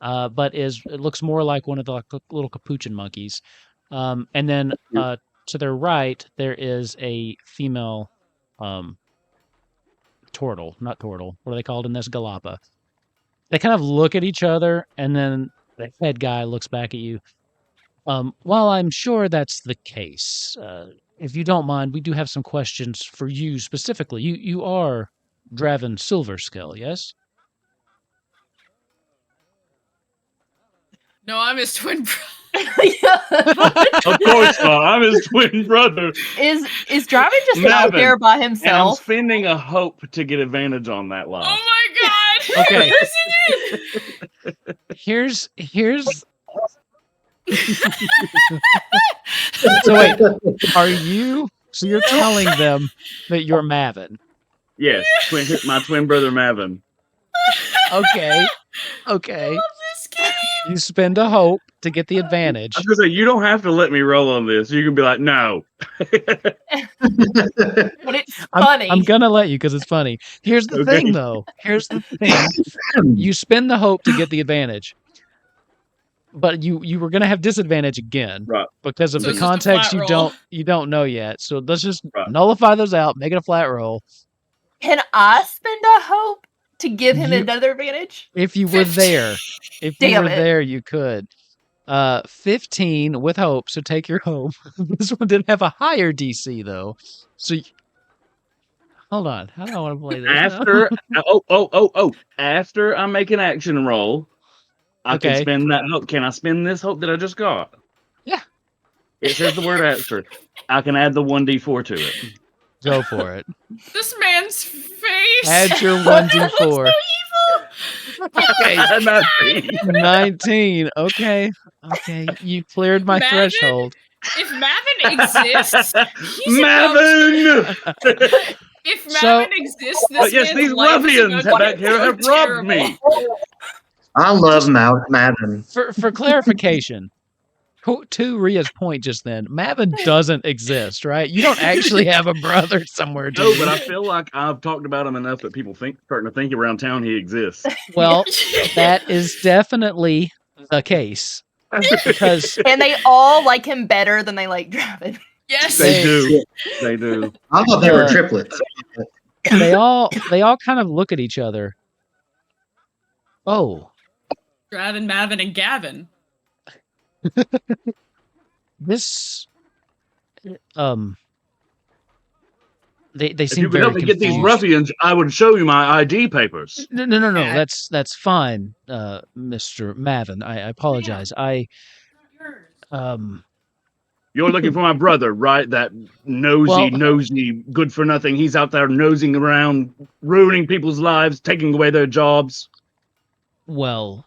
but it looks more like one of the little capuchin monkeys. And then to their right there is a female turtle, not turtle. What are they called in this? Galapa. They kind of look at each other, and then the head guy looks back at you. Well, I'm sure that's the case. If you don't mind, we do have some questions for you specifically. You are Dravin Silverscale, yes? No, I'm his twin brother. Of course not. I'm his twin brother. Is Dravin just out there by himself? And I'm spending a hope to get advantage on that lie. Oh my god! Okay. Yes, he did. Here's So wait, are you? So you're telling them that you're Mavin? Yes, my twin brother Mavin. Okay. I love this game. You spend a hope to get the advantage. I was gonna say, you don't have to let me roll on this. You can be like, no. But it's funny. I'm gonna let you because it's funny. Here's the thing, though. Here's the thing. You spend the hope to get the advantage, but you were gonna have disadvantage again, right, because of So the context you don't know yet. So let's just nullify those out. Make it a flat roll. Can I spend a hope to give him another advantage? If you were there, there, you could. 15 with hope, so take your hope. This one didn't have a higher DC though, so hold on. How do I want to play this? After after I make an action roll, I can spend that hope. Can I spend this hope that I just got? Yeah. It says the word after. I can add the 1d4 to it. Go for it. This man's face. Add your 1d4. So evil. Okay. 19. Okay. You cleared my threshold. If Mavin exists, he's Mavin! If Mavin exists, this yes, man's these life ruffians is about back to here go have robbed terrible. me. I love Mavin. For clarification, to Ria's point just then, Mavin doesn't exist, right? You don't actually have a brother somewhere, do No, you? but I feel like I've talked about him enough that people starting to think around town he exists. Well, that is definitely the case. Because and they all like him better than they like Dravin. Yes, They do. They do. I thought they were triplets. they all kind of look at each other. Oh, Dravin, Mavin, and Gavin. this they If seem you could very help me get these confused. ruffians, I would show you my ID papers. No. Yeah. That's fine, Mr. Mavin. I apologize. You're looking for my brother, right? That nosy, good for nothing. He's out there nosing around, ruining people's lives, taking away their jobs. Well,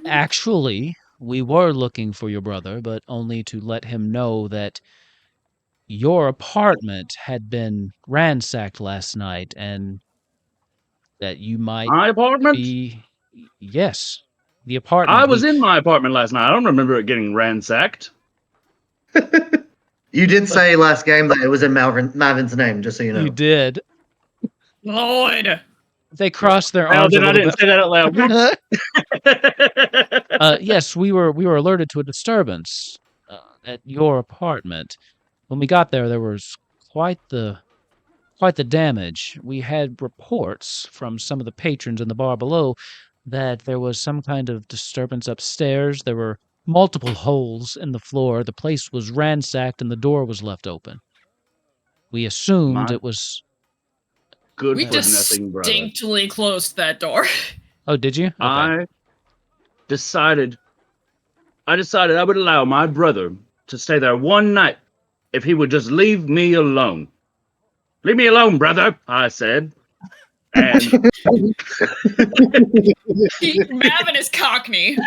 actually, we were looking for your brother, but only to let him know that your apartment had been ransacked last night and that you might My apartment? be... Yes, the apartment. I was in my apartment last night. I don't remember it getting ransacked. You did say last game that it was in Mavin's name, just so you know. You did. Lord. They crossed their Well, arms then a I little didn't say that out loud. Yes, we were alerted to a disturbance at your apartment. When we got there was quite the damage. We had reports from some of the patrons in the bar below that there was some kind of disturbance upstairs. There were multiple holes in the floor. The place was ransacked and the door was left open. We assumed it was... Good We for nothing, brother. distinctly closed that door. Oh, did you? Okay. I decided I would allow my brother to stay there one night if he would just leave me alone. Leave me alone, brother, I said. And Mavin is Cockney.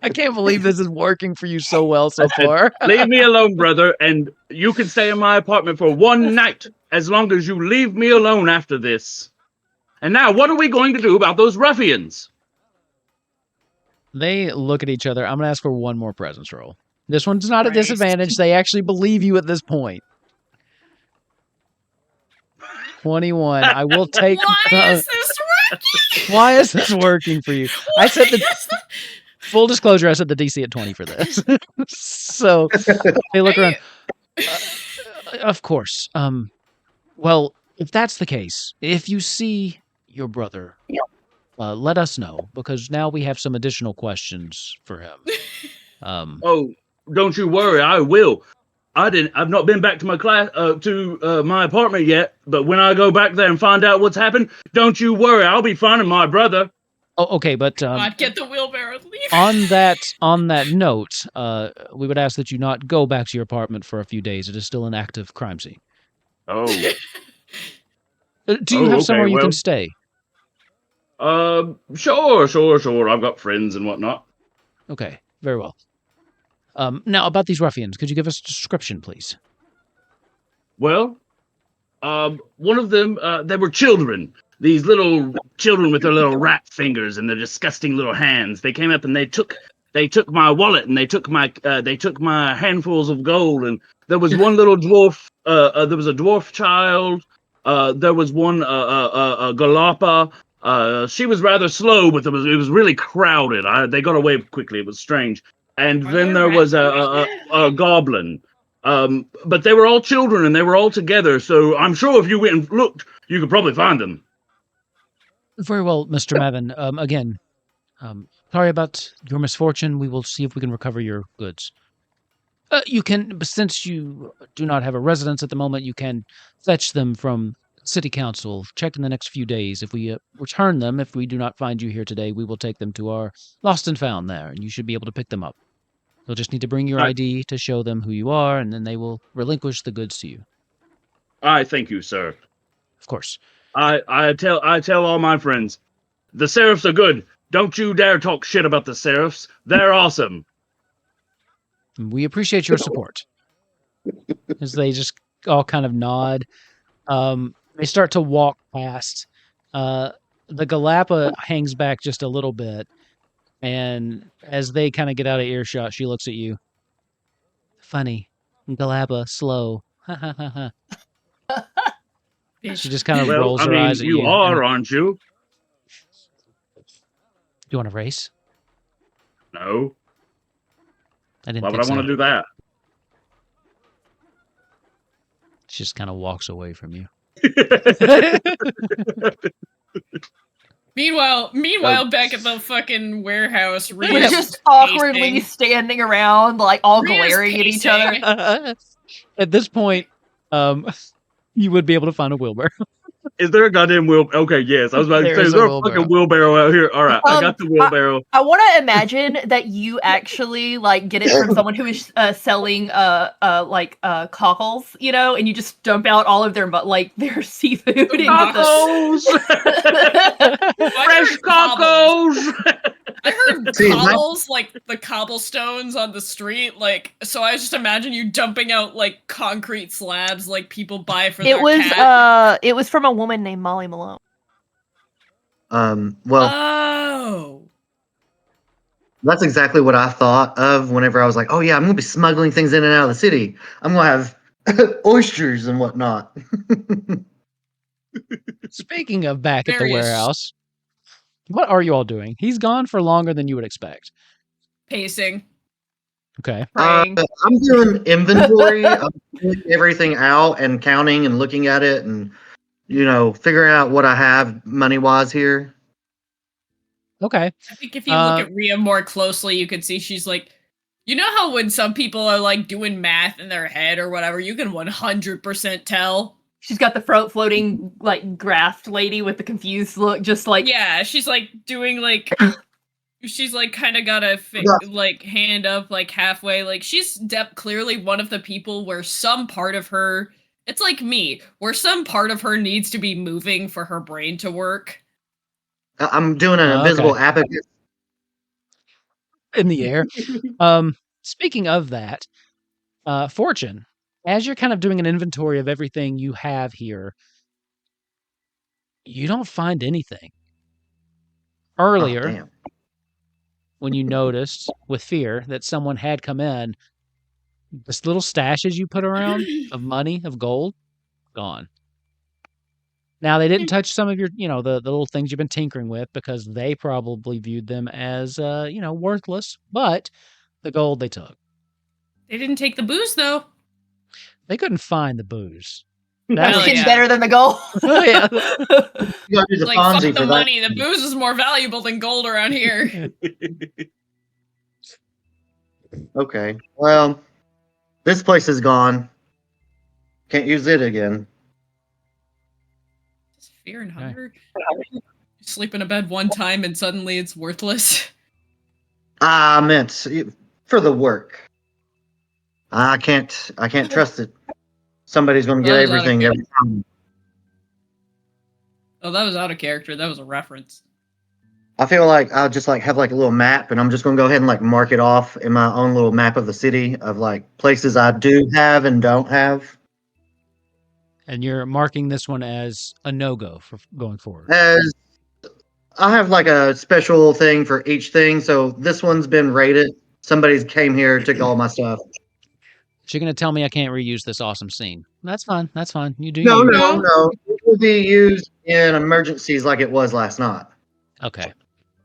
I can't believe this is working for you so well so far. Leave me alone, brother, and you can stay in my apartment for one night as long as you leave me alone after this. And now, what are we going to do about those ruffians? They look at each other. I'm going to ask for one more presence roll. This one's not a Christ. disadvantage. They actually believe you at this point. 21. I will take... Why is this working? Why is this working for you? I said full disclosure, I set the DC at 20 for this. So they look around. Of course. Well, if that's the case, if you see your brother, let us know, because now we have some additional questions for him. Oh, don't you worry, I will. I've not been back to my class, to my apartment yet, but when I go back there and find out what's happened, don't you worry, I'll be finding my brother. Oh, okay, but God, get the wheelbarrow and leave. on that note, we would ask that you not go back to your apartment for a few days. It is still an active crime scene. Oh. Do you have somewhere you can stay? Sure. I've got friends and whatnot. Okay, very well. Now, about these ruffians, could you give us a description, please? Well, one of them, they were children. These little children with their little rat fingers and their disgusting little hands. They came up and they took my wallet and they took my handfuls of gold. And there was one little dwarf. There was a dwarf child. There was one galapa. She was rather slow, but it was really crowded. They got away quickly. It was strange. And then there was a goblin. But they were all children and they were all together. So I'm sure if you went and looked, you could probably find them. Very well, Mr. Mavin. Again, sorry about your misfortune. We will see if we can recover your goods. You can, since you do not have a residence at the moment, you can fetch them from City Council. Check in the next few days. If we return them, if we do not find you here today, we will take them to our Lost and Found there, and you should be able to pick them up. You'll just need to bring your ID to show them who you are, and then they will relinquish the goods to you. I thank you, sir. Of course. I tell all my friends, the Seraphs are good. Don't you dare talk shit about the Seraphs. They're awesome. We appreciate your support. As they just all kind of nod. They start to walk past. The Galapa hangs back just a little bit, and as they kind of get out of earshot, she looks at you. Funny, Galapa, slow. Ha ha ha ha. She just kind of Well, rolls I her mean, eyes at you you. are, aren't you? You want to race? No. I didn't Why would think I want so. to do that? She just kind of walks away from you. Meanwhile, back at the fucking warehouse, We're Rhea's just awkwardly pacing. standing around, like all Rhea's glaring at each other. pacing. At this point, you would be able to find a wheelbarrow. Is there a goddamn wheelbarrow? Okay, yes. I was about to say, is there a fucking wheelbarrow out here? All right, I got the wheelbarrow. I want to imagine that you actually like get it from someone who is selling cockles, you know, and you just dump out all of their their seafood. Cockles! Fresh cockles! I heard cobbles, like the cobblestones on the street, like, so I just imagine you dumping out like concrete slabs like people buy for their cat. It was from a woman named Molly Malone. Well, oh, that's exactly what I thought of whenever I was like, oh yeah, I'm gonna be smuggling things in and out of the city. I'm gonna have oysters and whatnot. Speaking of back at the warehouse, what are you all doing? He's gone for longer than you would expect. Pacing. Okay. I'm doing inventory. I'm pulling everything out and counting and looking at it and, you know, figuring out what I have money-wise here. Okay. I think if you look at Rhea more closely, you can see she's like, you know how when some people are like doing math in their head or whatever, you can 100% tell. She's got the floating like graphed lady with the confused look, just like yeah. She's like doing like she's like kind of got a like hand up like halfway. Like she's clearly one of the people where some part of her, it's like me, where some part of her needs to be moving for her brain to work. I'm doing an invisible abacus in the air. Speaking of that, Fortune, as you're kind of doing an inventory of everything you have here, you don't find anything. Earlier, when you noticed with fear that someone had come in, this little stashes you put around of money, of gold, gone. Now, they didn't touch some of your, you know, the little things you've been tinkering with because they probably viewed them as, you know, worthless, but the gold they took. They didn't take the booze, though. They couldn't find the booze. That's better than the gold. You gotta do the like, Fonzie fuck the for money. that. The booze is more valuable than gold around here. Okay. Well, this place is gone. Can't use it again. Just fear and hunger. You sleep in a bed one time and suddenly it's worthless. I meant for the work. I can't trust it. Somebody's gonna get everything every time. Oh, that was out of character. That was a reference. I feel like I'll just like have like a little map, and I'm just gonna go ahead and like mark it off in my own little map of the city of like places I do have and don't have. And you're marking this one as a no-go for going forward. As I have like a special thing for each thing, so this one's been rated. Somebody's came here, took all my stuff. You're going to tell me I can't reuse this awesome scene. That's fine. That's fine. You do No, you. no. It will be used in emergencies like it was last night. Okay.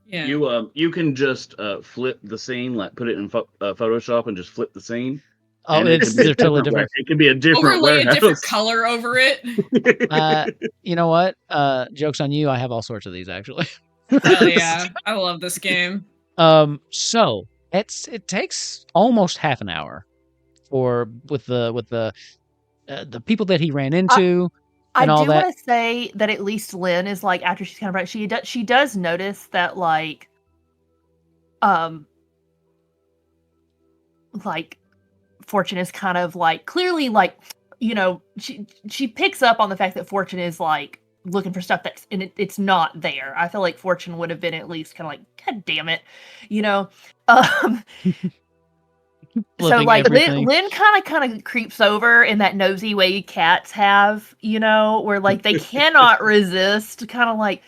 Yeah. You can just flip the scene, like put it in Photoshop and just flip the scene. Oh, they're totally different. It could be a different overlay warehouse. a different color over it. You know what? Joke's on you. I have all sorts of these actually. Hell yeah. I love this game. So it takes almost half an hour with the people that he ran into. I do want to say that at least Lynn is like, after she's kind of right, she does notice that like Fortune is kind of like clearly like, you know, she picks up on the fact that Fortune is like looking for stuff that's and it's not there. I feel like Fortune would have been at least kind of like, God damn it, you know. So like everything. Lynn kind of creeps over in that nosy way cats have, where like they cannot resist, kind of like,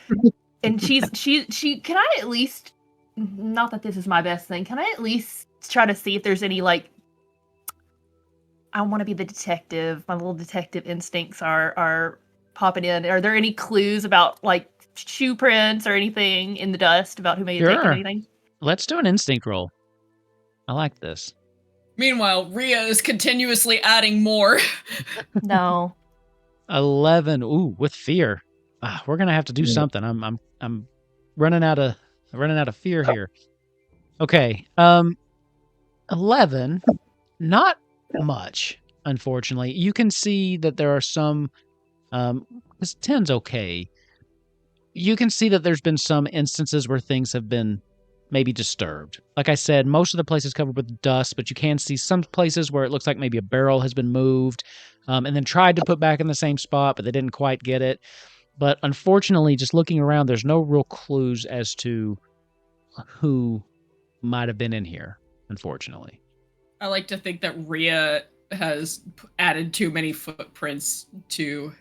and she can I at least, not that this is my best thing, can I at least try to see if there's any like, I want to be the detective, my little detective instincts are popping in. Are there any clues about like shoe prints or anything in the dust about who may have taken anything? Let's do an instinct roll. I like this. Meanwhile, Rhea is continuously adding more. No. 11. Ooh, with fear. We're gonna have to do something. I'm running out of fear here. Okay. 11. Not much, unfortunately. You can see that there are some. This 10's okay. You can see that there's been some instances where things have been maybe disturbed. Like I said, most of the place is covered with dust, but you can see some places where it looks like maybe a barrel has been moved and then tried to put back in the same spot, but they didn't quite get it. But unfortunately, just looking around, there's no real clues as to who might have been in here, unfortunately. I like to think that Rhea has added too many footprints to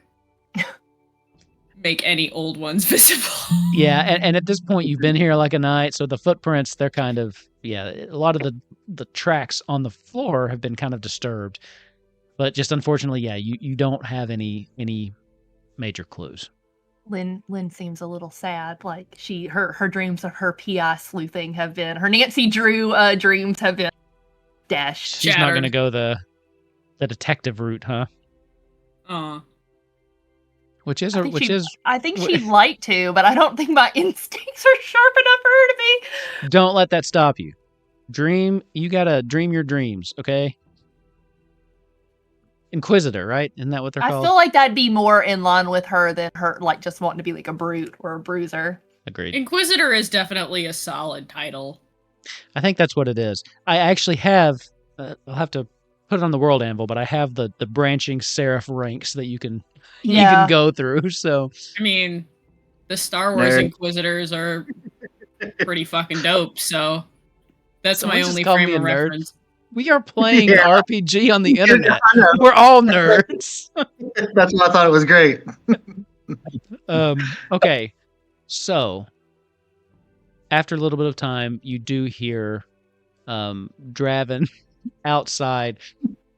make any old ones visible. Yeah, and at this point, you've been here like a night, so the footprints, they're kind of, a lot of the tracks on the floor have been kind of disturbed. But just unfortunately, you don't have any major clues. Lynn seems a little sad. Like her dreams of her PI sleuthing have been, her Nancy Drew dreams have been dashed. She's not going to go the detective route, huh? I think she'd like to, but I don't think my instincts are sharp enough for her to be. Don't let that stop you. You gotta dream your dreams, okay? Inquisitor, right? Isn't that what they're called? I feel like that'd be more in line with her than her, like, just wanting to be like a brute or a bruiser. Agreed. Inquisitor is definitely a solid title. I think that's what it is. I actually have, I'll have to put it on the world anvil, but I have the branching seraph ranks that you can go through. So I mean, the Star Wars Inquisitors are pretty fucking dope. So that's my only frame of reference. We are playing RPG on the internet. We're all nerds. That's why I thought it was great. Okay, so after a little bit of time, you do hear Dravin outside.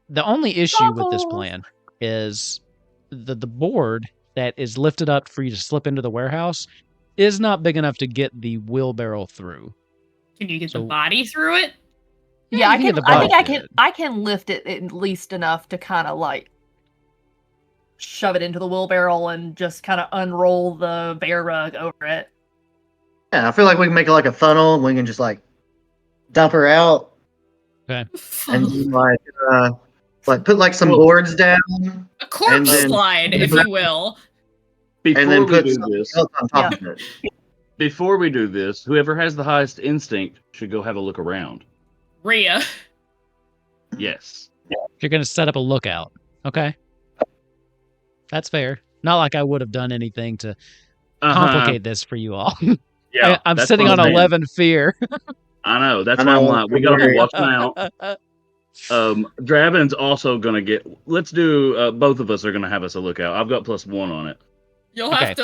The only issue with this plan is the board that is lifted up for you to slip into the warehouse is not big enough to get the wheelbarrow through. Can you get the body through it? Yeah, I think I can lift it at least enough to kind of like shove it into the wheelbarrow and just kind of unroll the bear rug over it. Yeah, I feel like we can make it like a funnel and we can just like dump her out. Okay. And like put like some boards down. A corpse slide, if you will. Before we do this, on top of it. Before we do this, whoever has the highest instinct should go have a look around. Rhea. Yes. You're going to set up a lookout. Okay. That's fair. Not like I would have done anything to complicate this for you all. Yeah, I'm sitting on 11 fear. I know. That's why I'm like, we got to be watching out. Dravin's also going to get... Let's do... both of us are going to have us a lookout. I've got +1 on it. You'll have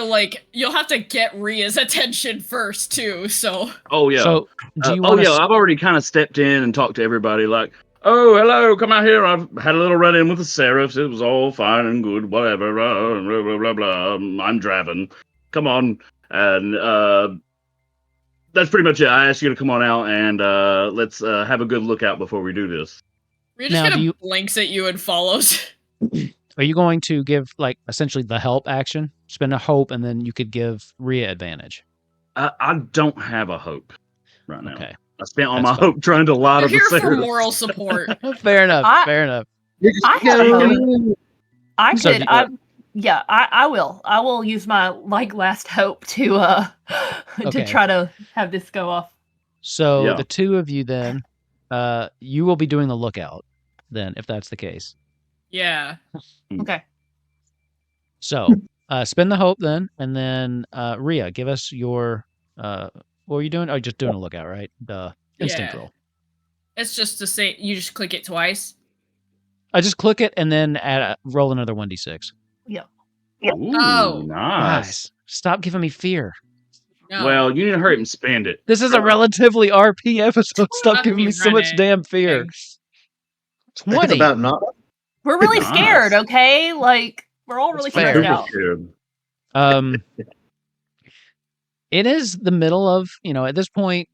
to get Rhea's attention first, too, so... Oh, yeah. So, I've already kind of stepped in and talked to everybody, like, oh, hello, come out here. I've had a little run-in with the Seraphs. It was all fine and good, whatever, blah, blah, blah, blah. I'm Dravin. Come on. And that's pretty much it. I asked you to come on out, and let's have a good lookout before we do this. Rhea just kind of blinks at you and follows. Are you going to give, like, essentially the help action? Spend a hope, and then you could give Rhea advantage. I don't have a hope right now. Okay. I spent all my hope trying to lie to the You're here for Seraphs. moral support. Fair enough. Fair enough. I have a hope. I will. I will use my last hope to to try to have this go off. So the two of you then, you will be doing the lookout then, if that's the case. Yeah. Okay. So spend the hope then, and then Rhea, give us your what are you doing? Oh, just doing a lookout, right? The instinct roll. It's just to say you just click it twice. I just click it and then roll another 1d6. Yeah. Ooh, Oh. nice. Guys, stop giving me fear. No. Well, you need to hurry up and spend it. This is a relatively RP episode. Stop Not giving me me so much running. damn fear. It's 20. about not. We're really Nice. scared, okay? Like, we're all really That's fair. stressed Super out. good. It is the middle of, at this point,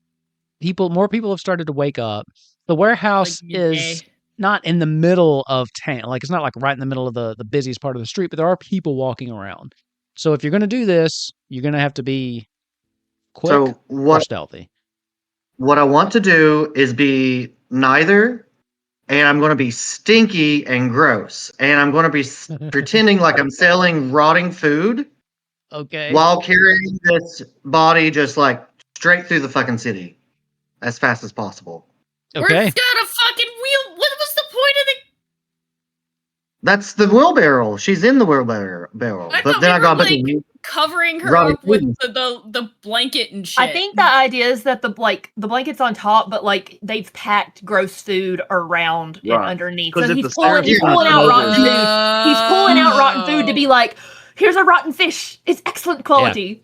more people have started to wake up. The warehouse Like is midday. not in the middle of town. Like, it's not like right in the middle of the busiest part of the street, but there are people walking around. So if you're going to do this, you're going to have to be quick So or stealthy. what I want to do is be neither, and I'm going to be stinky and gross, and I'm going to be pretending like I'm selling rotting food Okay. while carrying this body just like straight through the fucking city as fast as possible. Okay. We've got a fucking wheel. What was the point of the? That's the wheelbarrow. She's in the wheelbarrow. I But thought then we I got were, a like, covering her Rotting up with food. the blanket and shit. I think the idea is that the blanket's on top, but like they've packed gross food around and Right. underneath. 'Cause So if he's the pulling seraph's out not rotten over- food. He's pulling out rotten food to be like, here's a rotten fish. It's excellent quality.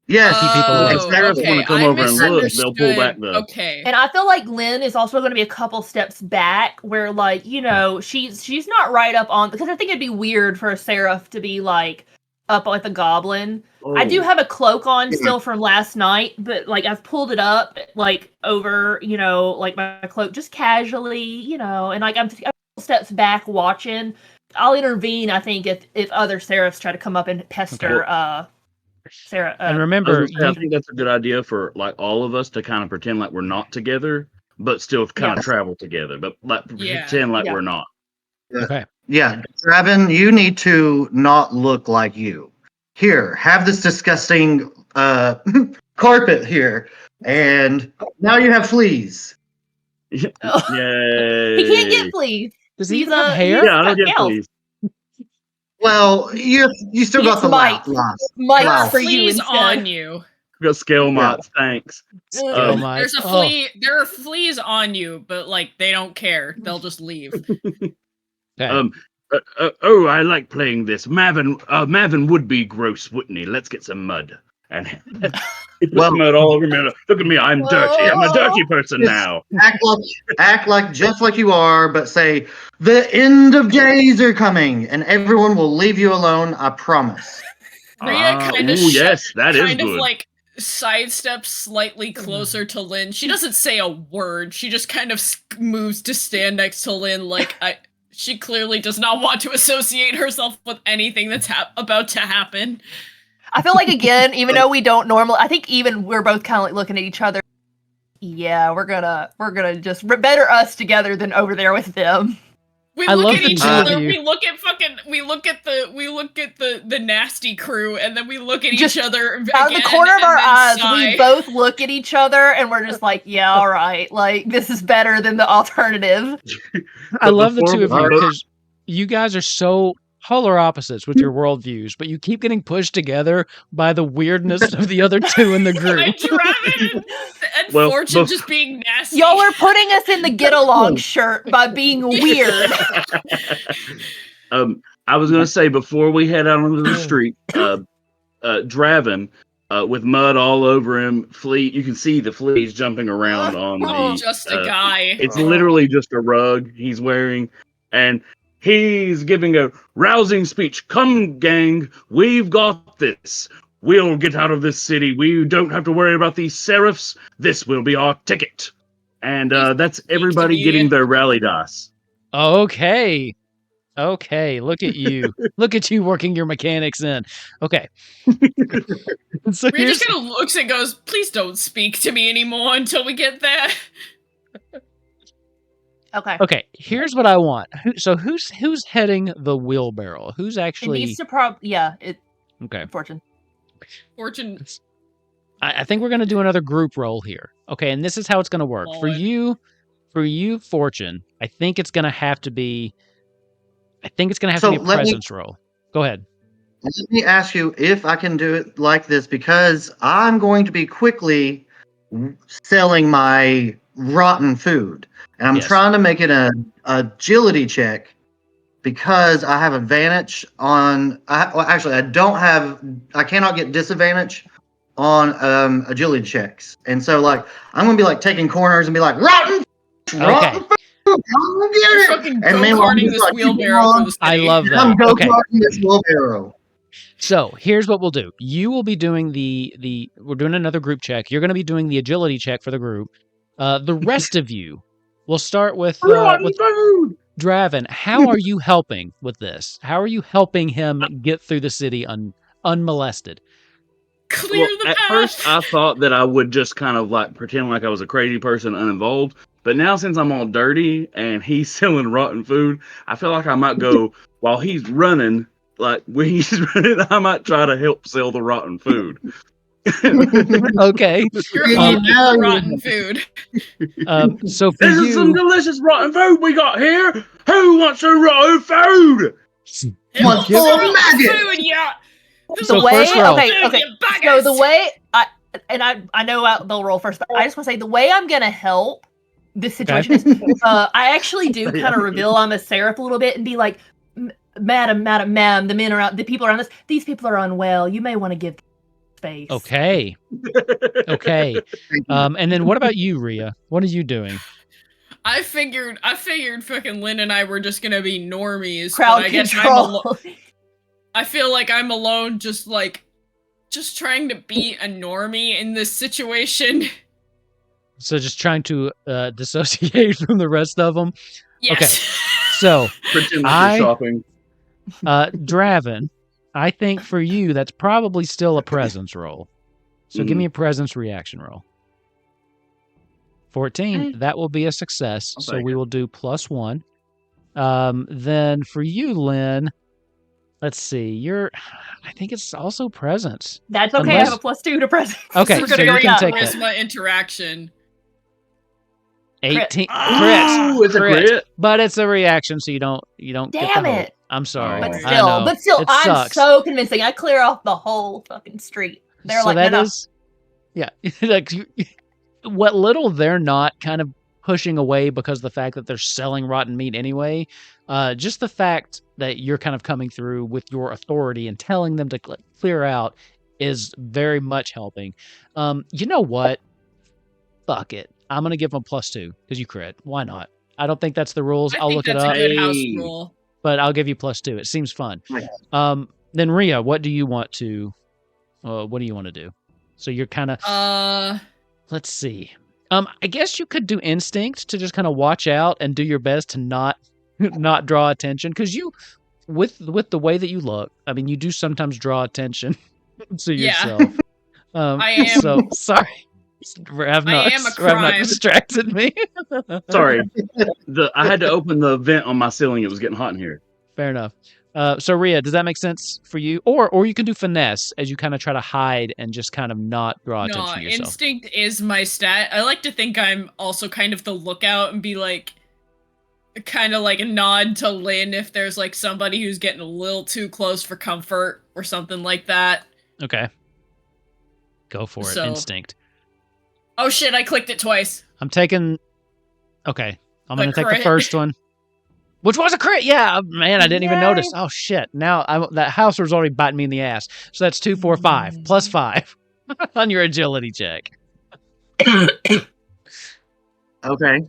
Yes, Keep people alive. If Seraphs wanna come over and look, they'll pull back the- Okay. And I feel like Lynn is also going to be a couple steps back, where like she's not right up on, because I think it'd be weird for a seraph to be like up with a goblin. I do Oh. have a cloak on still from last night, but like I've pulled it up like over like my cloak just casually, and like I'm a couple steps back watching. I'll intervene, I think, if other seraphs try to come up and pester Sarah. And I remember, was gonna say, I think that's a good idea for like all of us to kind of pretend like we're not together, but still kind of Yes. travel together, but like Yeah. pretend like Yeah. we're not. okay. Yeah, Dravin, you need to not look like you. Here, have this disgusting carpet here, and now you have fleas. Yay! He can't get fleas. Does he He's even have a- hair? he's- Yeah, I don't get Elf. please. Well, you still got It's the Mike. laugh. Mike Wow. for you Fleas instead. on you. We got scale mods, thanks. Scale Um, mod. There's a Oh, flea. There are fleas on you, but like they don't care. They'll just leave. okay. I like playing this. Mavin would be gross, wouldn't he? Let's get some mud. And he put Well- mud all over me. Look at me, I'm dirty. I'm a dirty person Yes. now. Act like just like you are, but say the end of days are coming, and everyone will leave you alone. I promise. Rhea kind of yes, that is kind of good. like sidesteps slightly closer to Lynn. She doesn't say a word. She just kind of moves to stand next to Lynn. Like she clearly does not want to associate herself with anything that's about to happen. I feel like, again, even though we don't normally, I think even we're both kind of like looking at each other. Yeah, we're gonna just better us together than over there with them. We I look love at the each two of other. you. We look at the nasty crew, and then we look at Just each other Out of again, the corner of and our then eyes, sigh. we both look at each other and we're just like, yeah, all right, like this is better than the alternative. I love the before two of we you vote- because you guys are so polar opposites with your worldviews, but you keep getting pushed together by the weirdness of the other two in the By group. Dravin and Well, Fortune bef- just being nasty. Y'all are putting us in the get along shirt by being weird. I was gonna say before we head out onto the street, Dravin, with mud all over him, you can see the fleas jumping around on the. just a guy. It's literally just a rug he's wearing, and he's giving a rousing speech. Come, gang, we've got this. We'll get out of this city. We don't have to worry about these seraphs. This will be our ticket. And that's everybody getting their rally dice. Okay. Okay, look at you. Look at you working your mechanics in. Okay. So Rhea here's, just kind of looks and goes, "Please don't speak to me anymore until we get there." Okay. Here's what I want. So who's heading the wheelbarrow? Who's It actually needs to okay? Fortune. Fortune. I think we're gonna do another group roll here. Okay, and this is how it's gonna work. For Lord. you, Fortune, I think it's gonna have to be a So let me- presence roll. Go ahead. Let me ask you if I can do it like this, because I'm going to be quickly selling my rotten food, and I'm Yes. trying to make it an agility check because I have advantage on. I don't have. I cannot get disadvantage on agility checks, and so like I'm gonna be like taking corners and be like rotten food. I'm gonna get You're it. fucking And meanwhile, I'm go-karting just this like, wheelbarrow through the city. I love that. I'm Okay. go-karting this wheelbarrow. So here's what we'll do. You will be doing we're doing another group check. You're going to be doing the agility check for the group. The rest of you, we'll start with food. Dravin. How are you helping with this? How are you helping him get through the city unmolested? Clear the at path. first, I thought that I would just kind of like pretend like I was a crazy person uninvolved. But now, since I'm all dirty and he's selling rotten food, I feel like I might go while he's running. Like when he's running, I might try to help sell the rotten food. Okay. You're hiding the rotten food. So for This is some delicious rotten food we got here. Who wants some rotten food? It wants Give- some rotten food, yeah. So first roll. Okay. You So the buggers. way I know they'll roll first, but I just want to say the way I'm gonna help this situation is I actually do kind of reveal I'm a seraph a little bit and be like, Madam, ma'am, the people around these people are unwell. You may want to give space. Okay. Okay. And then what about you, Rhea? What are you doing? I figured fucking Lynn and I were just gonna be normies. Crowd but I guess control. I feel like I'm alone, just trying to be a normie in this situation. So just trying to dissociate from the rest of them. Yes. Okay. So, Pretend like you're shopping. Dravin, I think for you that's probably still a presence roll. So give me a presence reaction roll. 14. That will be a success. I'll So take we it. will do +1. Then for you, Lynn, let's see. I think it's also presence. That's okay. I Unless- have a +2 to presence. Okay, We're so gonna you go can with take that. charisma interaction. 18 Oh, it's a crit. but it's a reaction, so you don't get the Damn whole. it. I'm sorry. But Oh. I know. still, It I'm sucks. so convincing. I clear off the whole fucking street. They're So like, that no, is, yeah. Like what little they're not kind of pushing away because of the fact that they're selling rotten meat anyway. Just the fact that you're kind of coming through with your authority and telling them to clear out is very much helping. You know what? Fuck it. I'm gonna give them +2 because you crit. Why not? I don't think that's the rules. I I'll think look it that's up, a good house Hey. rule. but I'll give you +2. It seems fun. Right. Then Rhea, what do you want to? What do you want to do? So you're kind of. Let's see. I guess you could do instinct to just kind of watch out and do your best to not draw attention because you, with the way that you look, I mean, you do sometimes draw attention to Yeah. yourself. I am- So sorry. Rav I am a crime. distracted me. Sorry. I had to open the vent on my ceiling. It was getting hot in here. Fair enough. So Rhea, does that make sense for you? Or you can do finesse as you kind of try to hide and just kind of not draw attention to yourself. Instinct is my stat. I like to think I'm also kind of the lookout and be like, kind of like a nod to Lynn if there's like somebody who's getting a little too close for comfort or something like that. Okay. Go for it. So- Instinct. Oh shit, I clicked it twice. I'm taking. Okay, I'm The gonna take the crit. first one, which was a crit. Yeah, man, I didn't even Yay. notice. Oh shit! Now that house was already biting me in the ass. So that's 2, 4, 5 +5 on your agility check. Okay.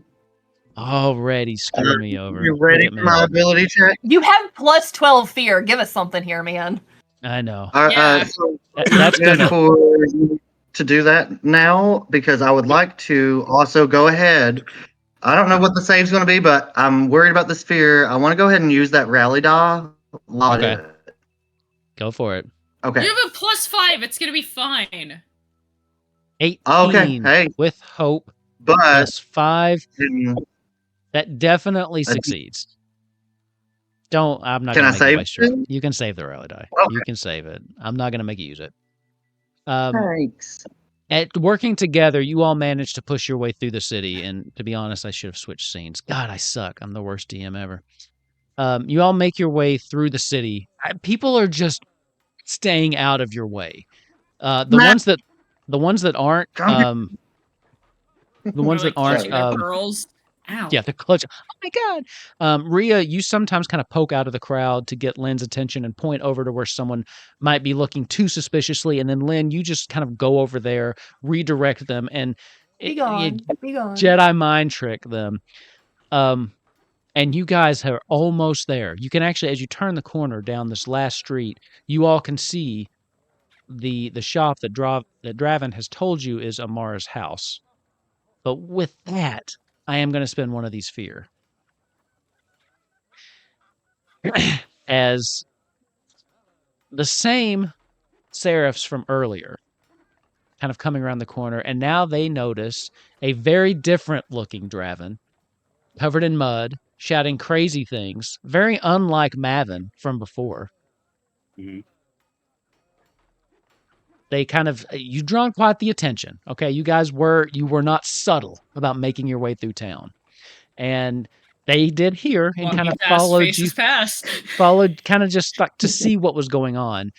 Already screwed me over. You ready Look at for me. my ability check? You have +12 fear. Give us something here, man. I know. Yeah. So That's good gonna. for you to do that now because I would like to also go ahead. I don't know what the save's going to be, but I'm worried about the sphere. I want to go ahead and use that rally die. while I do Okay. it. Go for it. Okay. You have a +5. It's gonna be fine. 18 Okay, hey. with hope But +5. That definitely I- succeeds. I'm not Can gonna I make save you waste your. it? You can save the rally die. Okay. You can save it. I'm not gonna make you use it. thanks. At working together, you all managed to push your way through the city. And to be honest, I should have switched scenes. God, I suck. I'm the worst DM ever. You all make your way through the city. People are just staying out of your way. The Matt. ones that aren't. The ones that aren't pearls. Ow. Yeah, the clutch. Oh my God. Rhea, you sometimes kind of poke out of the crowd to get Lynn's attention and point over to where someone might be looking too suspiciously. And then Lynn, you just kind of go over there, redirect them, and Be gone. Be gone. Jedi mind trick them. And you guys are almost there. You can actually, as you turn the corner down this last street, you all can see the shop that Dravin has told you is Amara's house. But with that, I am going to spend one of these fear. As the same seraphs from earlier kind of coming around the corner, and now they notice a very different looking Dravin, covered in mud, shouting crazy things, very unlike Mavin from before. Mm-hmm. They kind of, you've drawn quite the attention. Okay, you were not subtle about making your way through town. And they did here and kind of followed you. Followed kind of just like to see what was going on.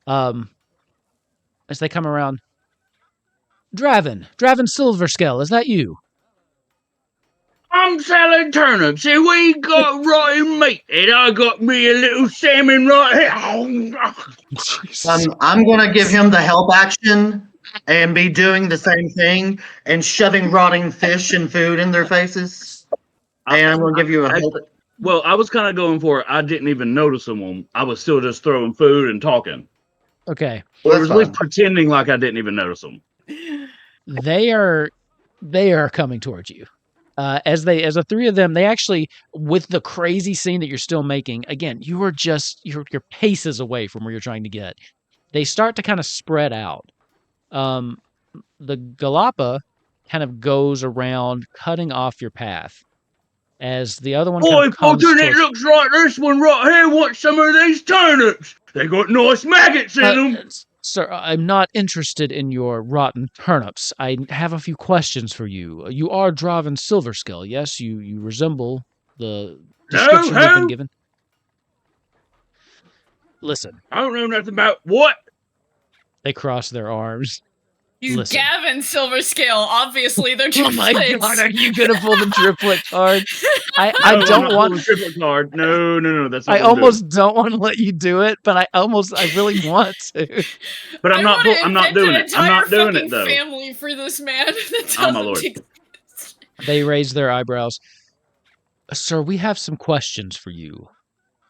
As they come around. Dravin Silverscale, is that you? I'm selling turnips, and we got rotten meat, and I got me a little salmon right here. I'm going to give him the help action and be doing the same thing and shoving rotting fish and food in their faces. And I'm going to give you a help. Well, I was kind of going for it. I didn't even notice them. I was still just throwing food and talking. Okay. Or at least pretending like I didn't even notice them. They are coming towards you. As the three of them, they actually, with the crazy scene that you're still making, again, you are just, you're paces away from where you're trying to get. They start to kind of spread out. The Galapa kind of goes around cutting off your path. As the other one it looks like this one right here wants some of these turnips. They got nice maggots in them. Sir, I'm not interested in your rotten turnips. I have a few questions for you. You are Dravin Silverscale, yes? You resemble the description we've been given. Listen. I don't know nothing about what. They cross their arms. He's Gavin Silverscale. Obviously, they're triplets. Oh my God, are you going to pull the triplet card? I don't want the triplet card. No. That's not I almost don't want to let you do it, but I really want to. But I'm not doing it. I'm not doing it though. Family for this man. Oh my lord. They raise their eyebrows. Sir, we have some questions for you.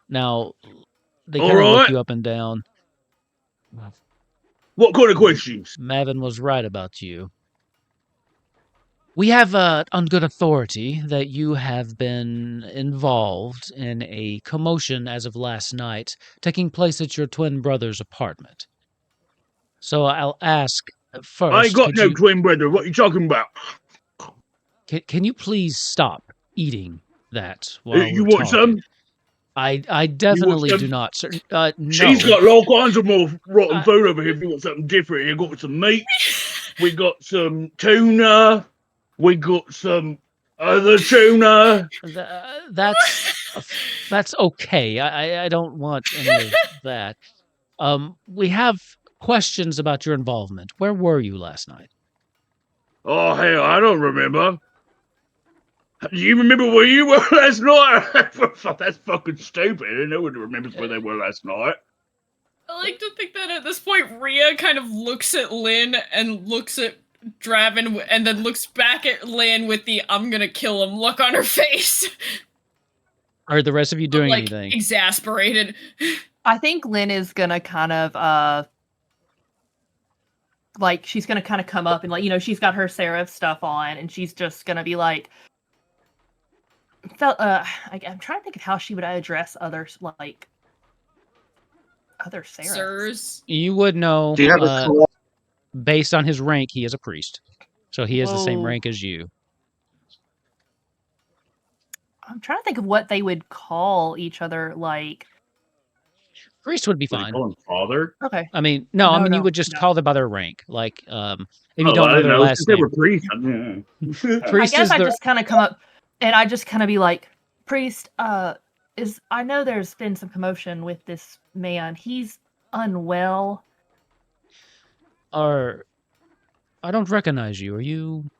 Now, they kind of look you up and down. What kind of questions? Mavin was right about you. We have on good authority that you have been involved in a commotion as of last night, taking place at your twin brother's apartment. So I'll ask first. I ain't got no twin brother. What are you talking about? Can you please stop eating that while you we're want talking? some? I definitely do not, sir. No. She's got all kinds of more rotten food over here. If you want something different, you got some meat. We got some tuna. We got some other tuna. That's okay. I don't want any of that. We have questions about your involvement. Where were you last night? Oh hell, I don't remember. Do you remember where you were last night? That's fucking stupid. No one remembers where they were last night. I like to think that at this point, Rhea kind of looks at Lynn and looks at Dravin and then looks back at Lynn with the "I'm gonna kill him" look on her face. Are the rest of you doing anything? Exasperated. I think Lynn is gonna kind of she's gonna kind of come up and she's got her seraph stuff on and she's just gonna be like, I'm trying to think of how she would address others, other seraphs. Sirs. You would know. Do you have based on his rank, he is a priest, so he has the same rank as you. I'm trying to think of what they would call each other. Priest would be fine. Call him father. Okay. I mean, you would just call them by their rank. If you don't know their last name. They were priests. Priest I guess I just kind of come up and I just kind of be like, priest, I know there's been some commotion with this man. He's unwell. I don't recognize you. Are you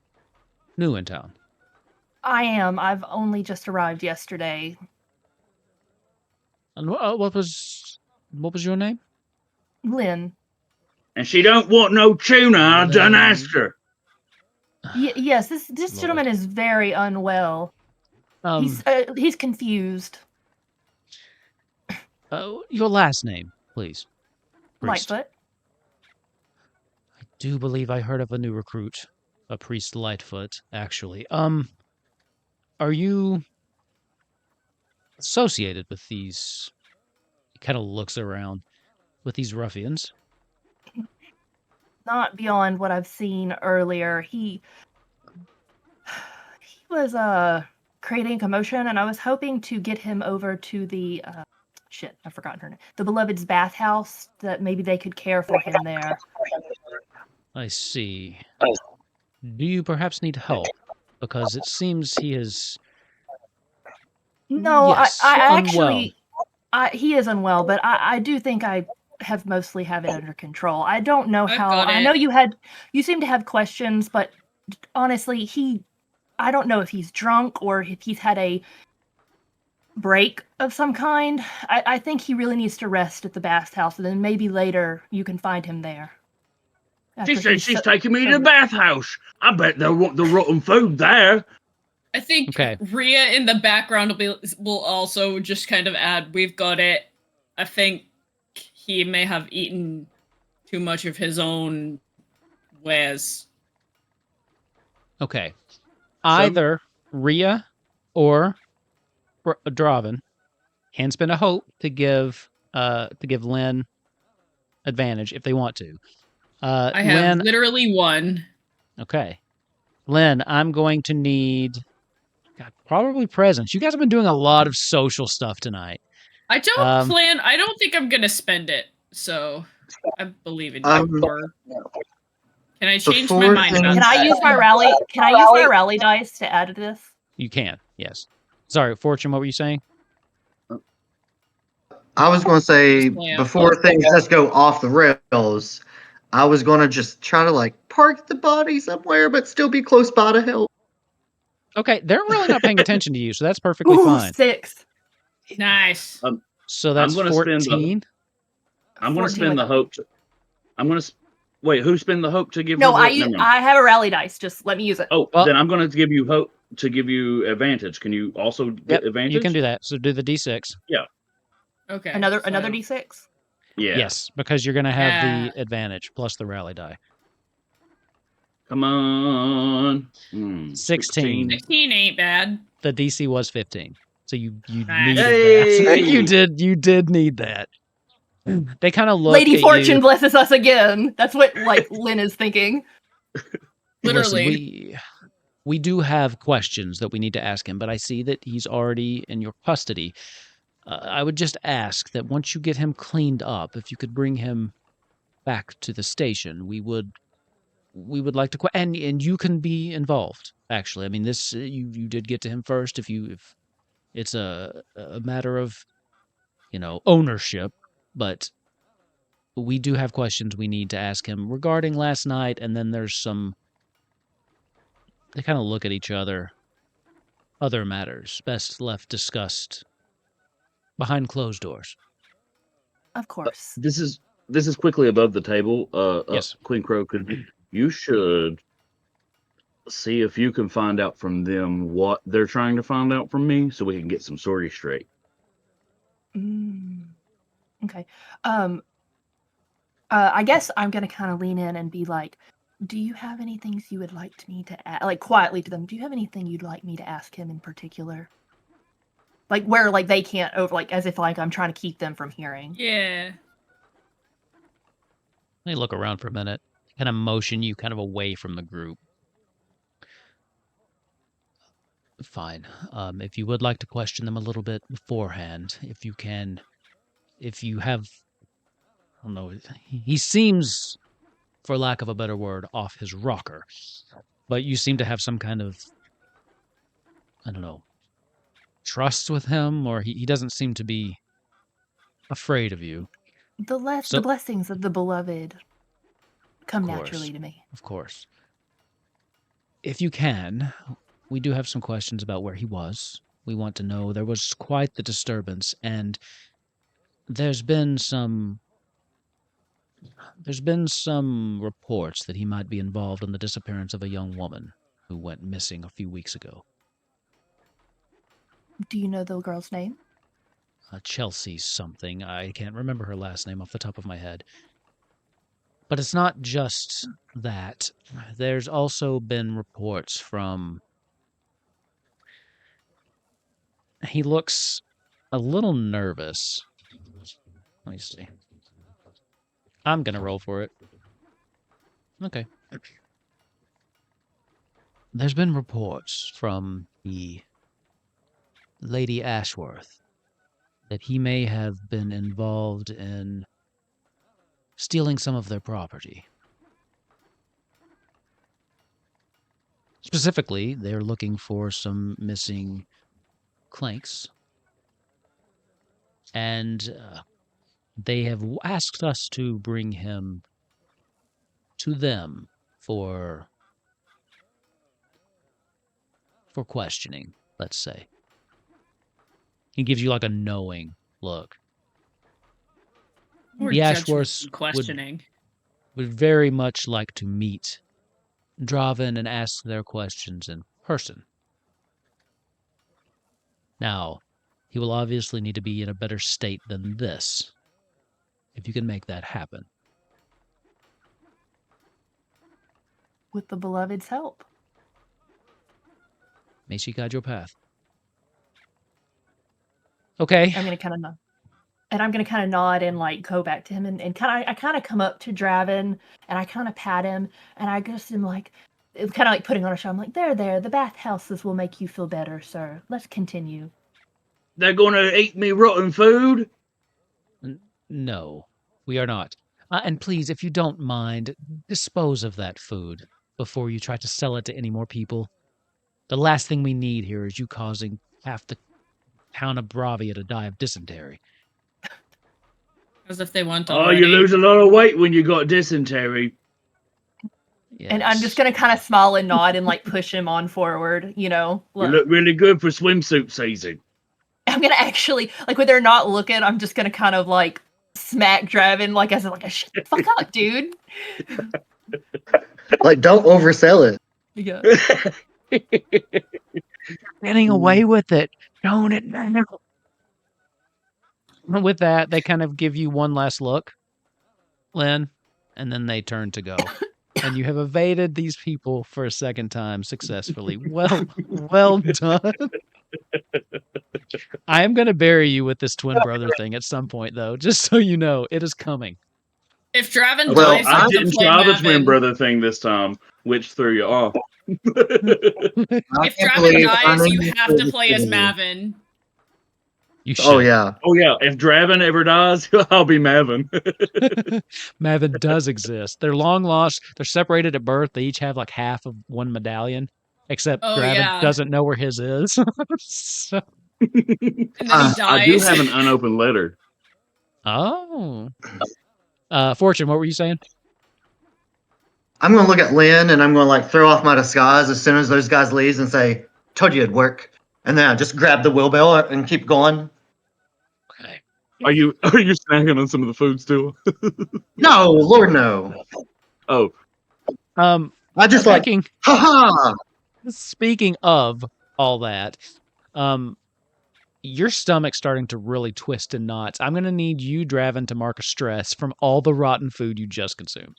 new in town? I am. I've only just arrived yesterday. And what was your name? Lynn. And she don't want no tuna. I done asked her. Yes, this gentleman is very unwell. He's confused. Your last name, please. Priest. Lightfoot. I do believe I heard of a new recruit, a priest Lightfoot, actually. Are you associated with these? He kind of looks around with these ruffians. Not beyond what I've seen earlier. He was creating commotion, and I was hoping to get him over to the I've forgotten her name. The Beloved's bathhouse, that maybe they could care for him there. I see. Do you perhaps need help? Because it seems he is... No, yes, I unwell. actually... he is unwell, but I do think I have mostly have it under control. I don't know how... I know you seem to have questions, but honestly, I don't know if he's drunk or if he's had a break of some kind. I think he really needs to rest at the bathhouse, and then maybe later you can find him there. She said she's taking me to the bathhouse. I bet they'll want the rotten food there. I think Rhea in the background will also just kind of add, "We've got it." I think he may have eaten too much of his own wares. Okay. Either Rhea or Dravin can spend a hope to give Lynn advantage if they want to. I have literally one. Okay. Lynn, I'm going to need probably presents. You guys have been doing a lot of social stuff tonight. I don't think I'm gonna spend it, so I believe in you. Can I change my mind about Can I use my rally? Can I use my rally dice to add to this? You can, yes. Sorry, Fortune, what were you saying? I was going to say, before things just go off the rails, I was going to just try to, park the body somewhere, but still be close by to help. Okay, they're really not paying attention to you, so that's perfectly fine. 6. Nice. So that's 14. I'm going to spend the hope. Wait, who spend the hope to give? No, I have a rally dice. Just let me use it. Oh, well, then I'm going to give you hope to give you advantage. Can you also get advantage? You can do that. So do the D6. Yeah. Okay. Another D6. Yeah. Yes, because you're going to have the advantage plus the rally die. Come on. 16. 16 ain't bad. The DC was 15. So you needed that. You did need that. They kind of look Lady at Fortune you. blesses us again. That's what Lynn is thinking. Literally. Listen, we do have questions that we need to ask him, but I see that he's already in your custody. I would just ask that once you get him cleaned up, if you could bring him back to the station, we would like to and you can be involved. Actually, I mean, this you did get to him first. If it's a matter of ownership, but we do have questions we need to ask him regarding last night, and then there's some. They kind of look at each other. Other matters best left discussed behind closed doors. Of course. This is quickly above the table. Yes, Queen Crow, you should see if you can find out from them what they're trying to find out from me, so we can get some story straight. Okay. I guess I'm gonna kind of lean in and be like, do you have any things you would like me to ask, quietly to them? Do you have anything you'd like me to ask him in particular? Where they can't as if I'm trying to keep them from hearing. Yeah. They look around for a minute, kind of motion you kind of away from the group. Fine. If you would like to question them a little bit beforehand, if you have, I don't know, he seems, for lack of a better word, off his rocker, but you seem to have some kind of, I don't know, trust with him, or he doesn't seem to be afraid of you. The blessings of the beloved come naturally to me. Of course. if you can, we do have some questions about where he was. We want to know. There was quite the disturbance, and there's been some reports that he might be involved in the disappearance of a young woman who went missing a few weeks ago. Do you know the girl's name? Chelsea something. I can't remember her last name off the top of my head. But it's not just that. There's also been reports from... He looks a little nervous. Let me see. I'm going to roll for it. Okay. There's been reports from the Lady Ashworth that he may have been involved in stealing some of their property. Specifically, they're looking for some missing Clanks. And they have asked us to bring him to them for questioning, let's say. He gives you like a knowing look. Or The judgment Ashworths questioning. would very much like to meet Dravin and ask their questions in person. Now, he will obviously need to be in a better state than this, if you can make that happen. With the beloved's help. May she guide your path. Okay. I'm gonna kind of nod. And I'm gonna kind of nod and like go back to him and I kind of come up to Dravin and I kind of pat him and I just am like, it's kind of like putting on a show. I'm like, there, the bathhouses will make you feel better, sir. Let's continue. They're gonna eat me rotten food? No, we are not. And please, if you don't mind, dispose of that food before you try to sell it to any more people. The last thing we need here is you causing half the town of Bravia to die of dysentery. As if they want to. Oh, you lose a lot of weight when you got dysentery. Yes. And I'm just gonna kind of smile and nod and like push him on forward, you know. You look really good for swimsuit season. I'm gonna actually, like, when they're not looking, I'm just gonna kind of like smack Dravin, like as like a shut the fuck up, dude. Like, don't oversell it. Yeah. Getting away with it. Don't it now? With that, they kind of give you one last look, Lynn, and then they turn to go. And you have evaded these people for a second time successfully. Well done. I am going to bury you with this twin brother thing at some point, though, just so you know. It is coming. If Dravin Well, dies, I have to didn't play try the Mavin. twin brother thing this time, which threw you off. If Dravin dies, you have to play as Mavin. You should. Oh, yeah. Oh, yeah. If Dravin ever dies, I'll be Mavin. Mavin does exist. They're long lost. They're separated at birth. They each have like half of one medallion, except Dravin doesn't know where his is. So... And then he dies. I do have an unopened letter. Oh. Fortune, what were you saying? I'm going to look at Lynn and I'm going to like throw off my disguise as soon as those guys leave and say, told you it'd work. And then I just grab the wheelbarrow and keep going. Okay. Are you snacking on some of the food still? No, Lord, no. Oh. I just speaking, like, ha-ha! Speaking of all that, your stomach's starting to really twist in knots. I'm going to need you, Dravin, to mark a stress from all the rotten food you just consumed.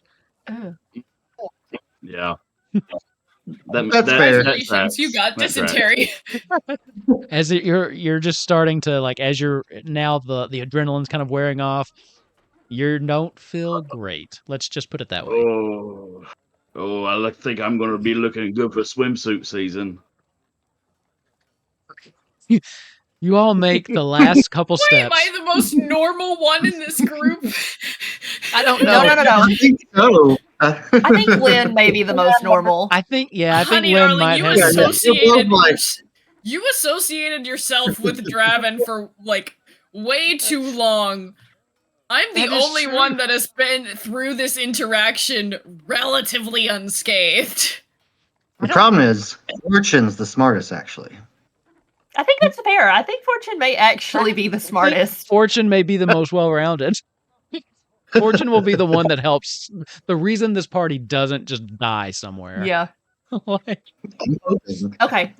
Yeah. That's fair. Congratulations, you got dysentery. As you're just starting to, like, as you're now the adrenaline's kind of wearing off, you don't feel great. Let's just put it that way. Oh, I think I'm going to be looking good for swimsuit season. You all make the last couple Wait, steps. am I the most normal one in this group? I don't know. No. I think so. I think Lynn may be the most normal. I think Lynn darling, might you have. You associated yourself with Dravin for like way too long. I'm the only one that has been through this interaction relatively unscathed. The problem is, Fortune's the smartest, actually. I think that's fair. I think Fortune may actually be the smartest. Fortune may be the most well-rounded. Fortune will be the one that helps. The reason this party doesn't just die somewhere. Yeah. Like, Okay.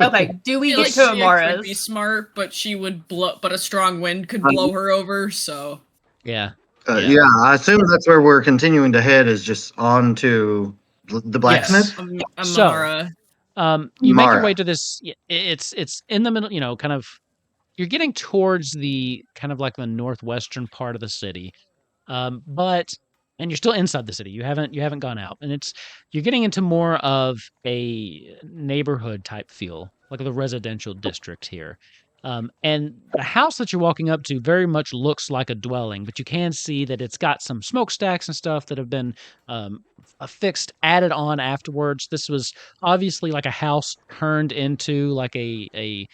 Do we get to She Amara's? could be smart, but she would blow. But a strong wind could blow her over. So yeah. Yeah, I assume that's where we're continuing to head, is just on to the blacksmith. Yes. Amara. You make your Mara. way to this. It's in the middle. Kind of. You're getting towards the kind of like the northwestern part of the city, and you're still inside the city. You haven't gone out, and you're getting into more of a neighborhood type feel, like the residential district here. And the house that you're walking up to very much looks like a dwelling, but you can see that it's got some smokestacks and stuff that have been affixed, added on afterwards. This was obviously like a house turned into like a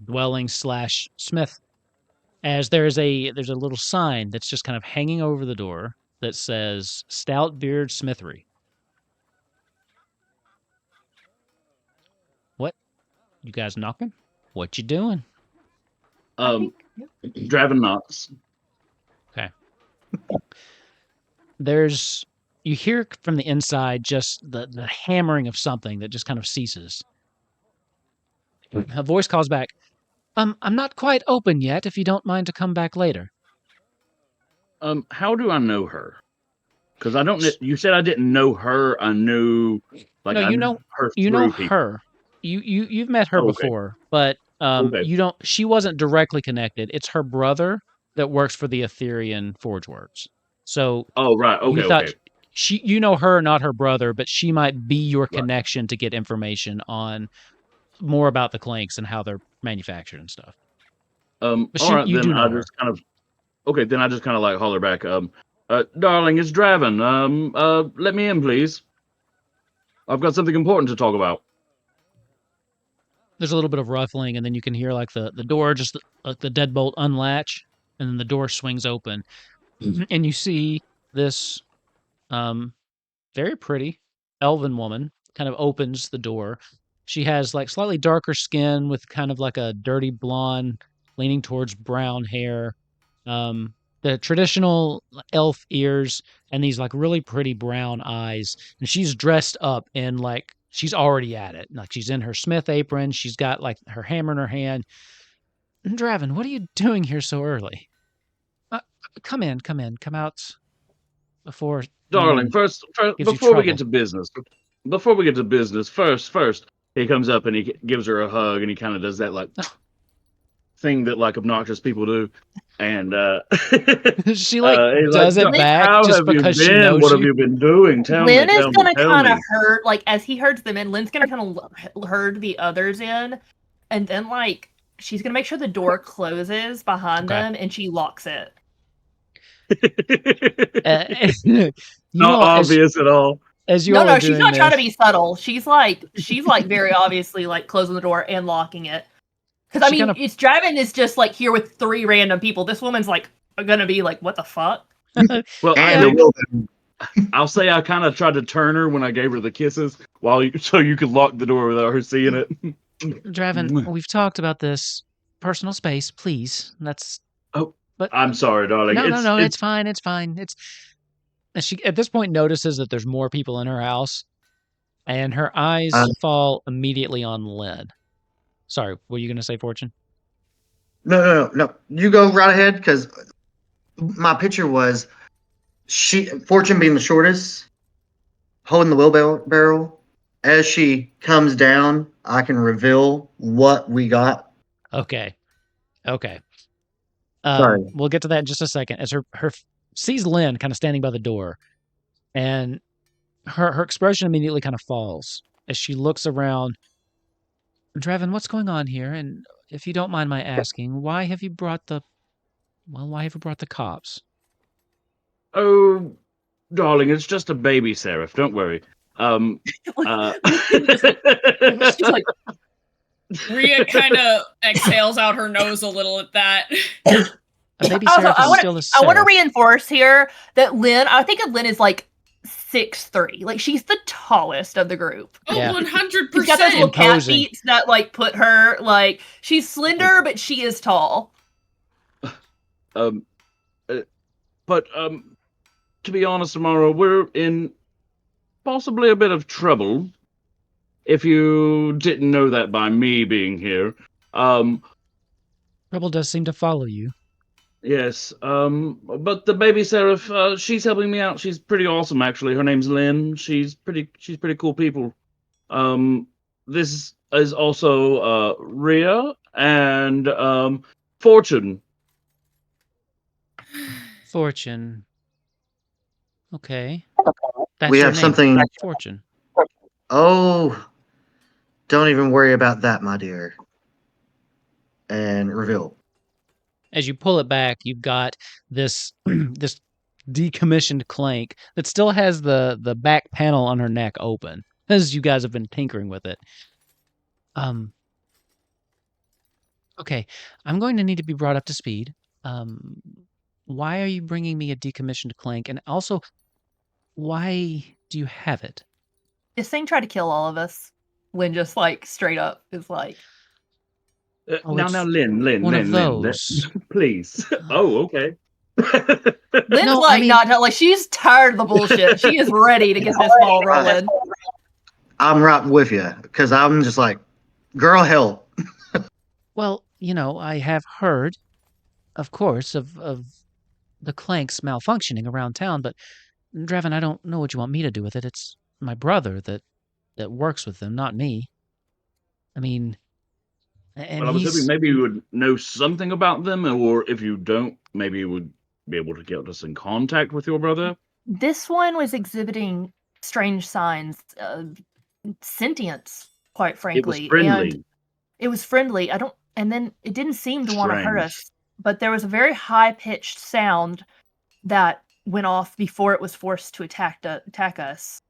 dwelling / smith, as there's a little sign that's just kind of hanging over the door that says Stout Beard Smithery. What? You guys knocking? What you doing? Dravin knocks. Okay. You hear from the inside just the hammering of something that just kind of ceases. A voice calls back, I'm not quite open yet, if you don't mind to come back later. How do I know her? Because I don't. You said I didn't know her. I knew, like, no, I know her. You know people. her. You've met her before, but you don't. She wasn't directly connected. It's her brother that works for the Etherean Forgeworks. So. Oh right. Okay. You know her, not her brother, but she might be your connection to get information on more about the Clanks and how they're manufactured and stuff. All right, then I just kind of. Okay, then I just kind of like holler back. Darling, it's Dravin. Let me in, please. I've got something important to talk about. There's a little bit of ruffling, and then you can hear like the door, just like the deadbolt unlatch, and then the door swings open, and you see this very pretty elven woman kind of opens the door. She has like slightly darker skin with kind of like a dirty blonde leaning towards brown hair. The traditional elf ears and these like really pretty brown eyes. And she's dressed up in like, she's already at it. Like she's in her smith apron. She's got like her hammer in her hand. Dravin, what are you doing here so early? Come out before. Darling, first before we get to business, first, he comes up and he gives her a hug and he kind of does that like thing that like obnoxious people do. And she like does it back just because she knows What have you been doing? Lynn is gonna kind of hurt, like as he herds them in. Lynn's gonna kind of herd the others in, and then like she's gonna make sure the door closes behind them, and she locks it. Not obvious at all. As you no, she's not trying to be subtle. She's like very obviously like closing the door and locking it. Because I mean, it's Dravin is just like here with 3 random people. This woman's like gonna be like, what the fuck? Well, I'll say I kind of tried to turn her when I gave her the kisses, so you could lock the door without her seeing it. Dravin, we've talked about this. Personal space, please. But I'm sorry, darling. No, it's fine. It's fine. She at this point notices that there's more people in her house, and her eyes fall immediately on Lynn. Sorry, were you going to say Fortune? No. You go right ahead, because my picture was Fortune being the shortest, holding the wheelbarrow. As she comes down, I can reveal what we got. Okay. Sorry. We'll get to that in just a second. As her sees Lynn kind of standing by the door, and her expression immediately kind of falls as she looks around. Dravin, what's going on here? And if you don't mind my asking, why have you brought the cops? Oh, darling, it's just a baby seraph. Don't worry. She's like, Rhea kind of exhales out her nose a little at that. A baby seraph is still a seraph. I want to reinforce here that Lynn, I think of Lynn as like 6'3". Like, she's the tallest of the group. Oh, Yeah. 100%. She's got those little cat Imposing. feet that, like, put her, like, she's slender, but she is tall. But to be honest, Amara, we're in possibly a bit of trouble. If you didn't know that by me being here, Trouble does seem to follow you. yes. But the baby seraph, she's helping me out. She's pretty awesome, actually. Her name's Lynn. She's pretty cool people. This is also Rhea and Fortune. Fortune. Okay. That's We your have name, something. Fortune. Oh, don't even worry about that, my dear. And reveal. As you pull it back, you've got this this decommissioned Clank that still has the back panel on her neck open, as you guys have been tinkering with it. Okay, I'm going to need to be brought up to speed. Why are you bringing me a decommissioned Clank? And also, why do you have it? This thing tried to kill all of us. Lynn just, like, straight up is like... Now, Lynn, one of Lynn, those. please. Oh, okay. Lynn's No, like, I mean- not, like, she's tired of the bullshit. She is ready to get this ball rolling. I'm right with you, because I'm just like, girl, help. Well, I have heard, of course, of the Clanks malfunctioning around town, but Dravin, I don't know what you want me to do with it. It's my brother that works with them, not me. I mean, and Well, I was hoping he's... maybe you would know something about them, or if you don't, maybe you would be able to get us in contact with your brother. This one was exhibiting strange signs of sentience, quite frankly. It was friendly. And it was friendly. And then it didn't seem to want to hurt Strange. us. But there was a very high-pitched sound that went off before it was forced to attack us.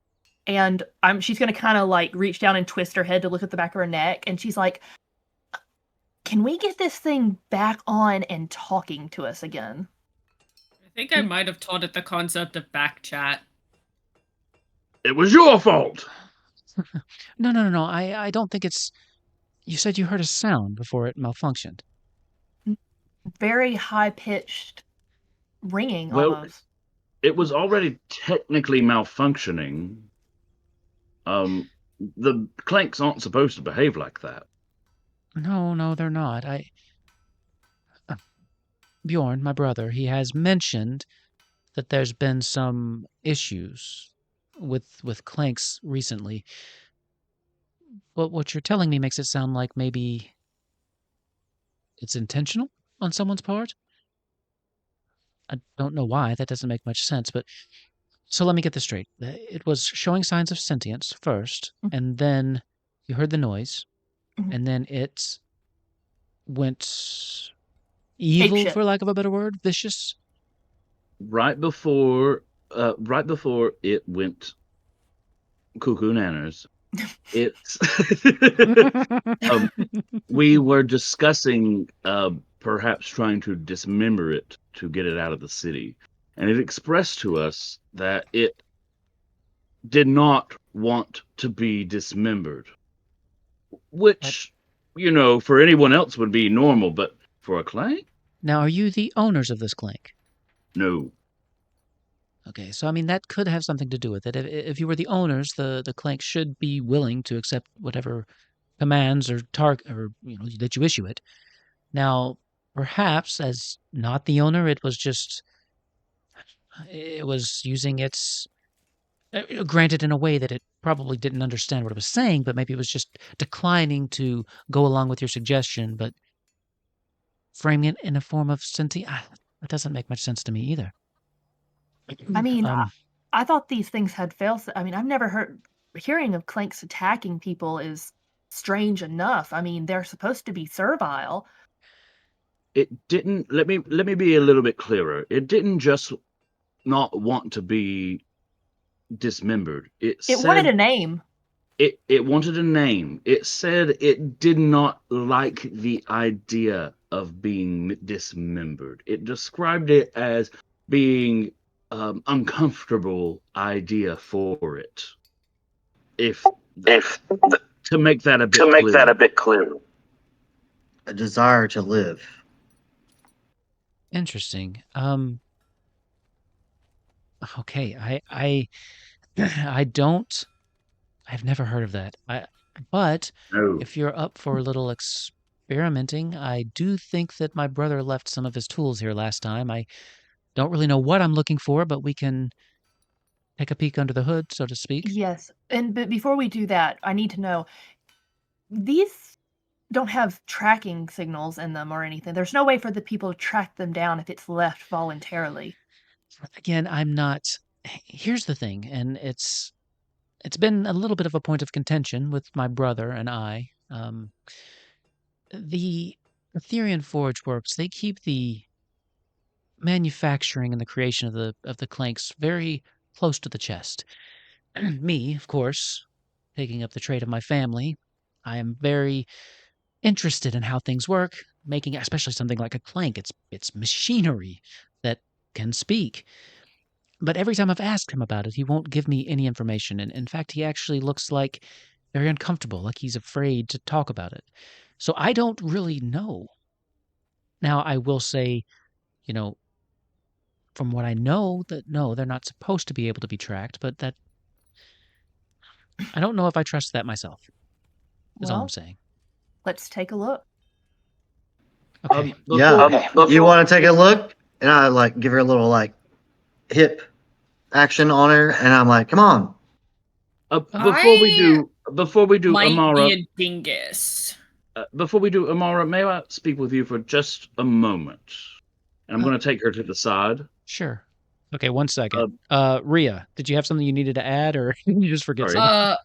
And she's going to kind of, like, reach down and twist her head to look at the back of her neck. And she's like, can we get this thing back on and talking to us again? I think I might have taught it the concept of back chat. It was your fault. No. I don't think it's... You said you heard a sound before it malfunctioned. Very high-pitched ringing, Well, almost. It was already technically malfunctioning. The Clanks aren't supposed to behave like that. No, they're not. Bjorn, my brother, he has mentioned that there's been some issues with Clanks recently. But what you're telling me makes it sound like maybe it's intentional on someone's part. I don't know why. That doesn't make much sense, but... So let me get this straight. It was showing signs of sentience first, and then you heard the noise, and then it went evil, for lack of a better word, vicious. Right before it went cuckoo nanners, we were discussing perhaps trying to dismember it to get it out of the city. And it expressed to us that it did not want to be dismembered. Which, for anyone else would be normal, but for a Clank? Now, are you the owners of this Clank? No. Okay, so that could have something to do with it. If you were the owners, the Clank should be willing to accept whatever commands or that you issue it. Now, perhaps as not the owner, it was using its... granted, in a way that it probably didn't understand what it was saying, but maybe it was just declining to go along with your suggestion, but framing it in a form of sentient... That doesn't make much sense to me either. I thought these things had failed. I've never hearing of Clanks attacking people is strange enough. They're supposed to be servile. It didn't... Let me be a little bit clearer. It didn't just not want to be dismembered. It wanted a name. It wanted a name. It said it did not like the idea of being dismembered. It described it as being uncomfortable idea for it. If If to make that a bit to make clear. that a bit clear. A desire to live. Interesting. Okay, I don't. I've never heard of that. But No. if you're up for a little experimenting, I do think that my brother left some of his tools here last time. I don't really know what I'm looking for, but we can take a peek under the hood, so to speak. Yes, but before we do that, I need to know, these don't have tracking signals in them or anything. There's no way for the people to track them down if it's left voluntarily. Again, I'm not. Here's the thing, and it's been a little bit of a point of contention with my brother and I. The Etherean Forge Works, they keep the manufacturing and the creation of the Clanks very close to the chest. Me, of course, taking up the trade of my family, I am very interested in how things work, making especially something like a clank. It's machinery that can speak. But every time I've asked him about it, he won't give me any information. And in fact, he actually looks like very uncomfortable, like he's afraid to talk about it. So I don't really know. Now, I will say, you know, from what I know, that no, they're not supposed to be able to be tracked, but that I don't know if I trust that myself. Is all I'm saying. Let's take a look. Okay. You want to take a look? And I like give her a little like hip action on her, and I'm like, come on. Before we do, might Amara. Be a dingus. Before we do, Amara, may I speak with you for just a moment? And I'm going to take her to the side. Sure. Okay, 1 second. Rhea, did you have something you needed to add, or you just forget something?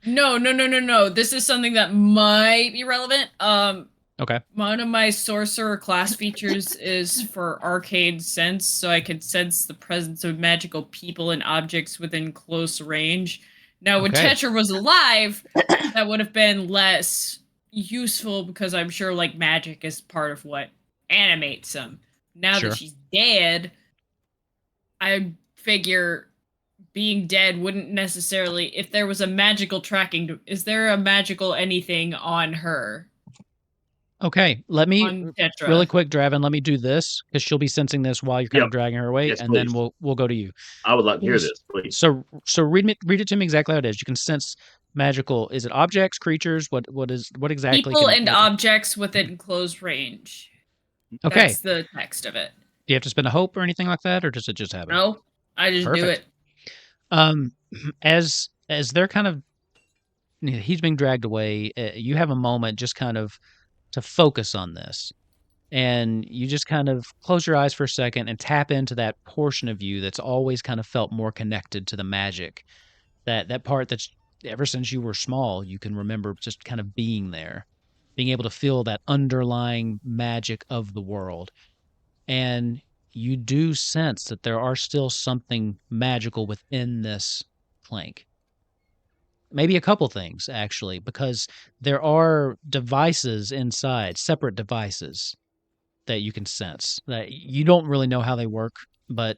No. This is something that might be relevant. Okay. One of my sorcerer class features is for arcane sense, so I can sense the presence of magical people and objects within close range. Now, when Tetra was alive, that would have been less useful because I'm sure like magic is part of what animates them. Now that she's dead, I figure being dead wouldn't necessarily, if there was a magical tracking, is there a magical anything on her? Okay, let me really quick, Dravin. Let me do this because she'll be sensing this while you're kind of dragging her away, and then we'll go to you. I would like to hear this, please. So read it to me exactly how it is. You can sense magical. Is it objects, creatures? What exactly? People and objects within close range. Okay, that's the text of it. Do you have to spend a hope or anything like that, or does it just happen? No, I just do it. As they're kind of, he's being dragged away. You have a moment just kind of to focus on this, and you just kind of close your eyes for a second and tap into that portion of you that's always kind of felt more connected to the magic. That part that's ever since you were small, you can remember just kind of being there, being able to feel that underlying magic of the world. And you do sense that there are still something magical within this clank. Maybe a couple things, actually, because there are devices inside, separate devices that you can sense. That you don't really know how they work, but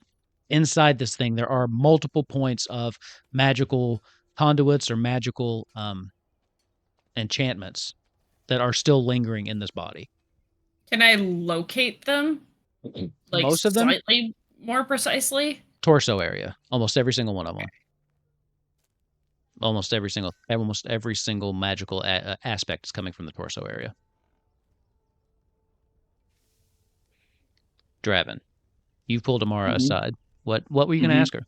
inside this thing, there are multiple points of magical conduits or magical enchantments that are still lingering in this body. Can I locate them? Like most of them? Slightly more precisely? Torso area. Almost every single one of them. Almost every single magical aspect is coming from the torso area. Dravin, you've pulled Amara aside. What were you going to ask her?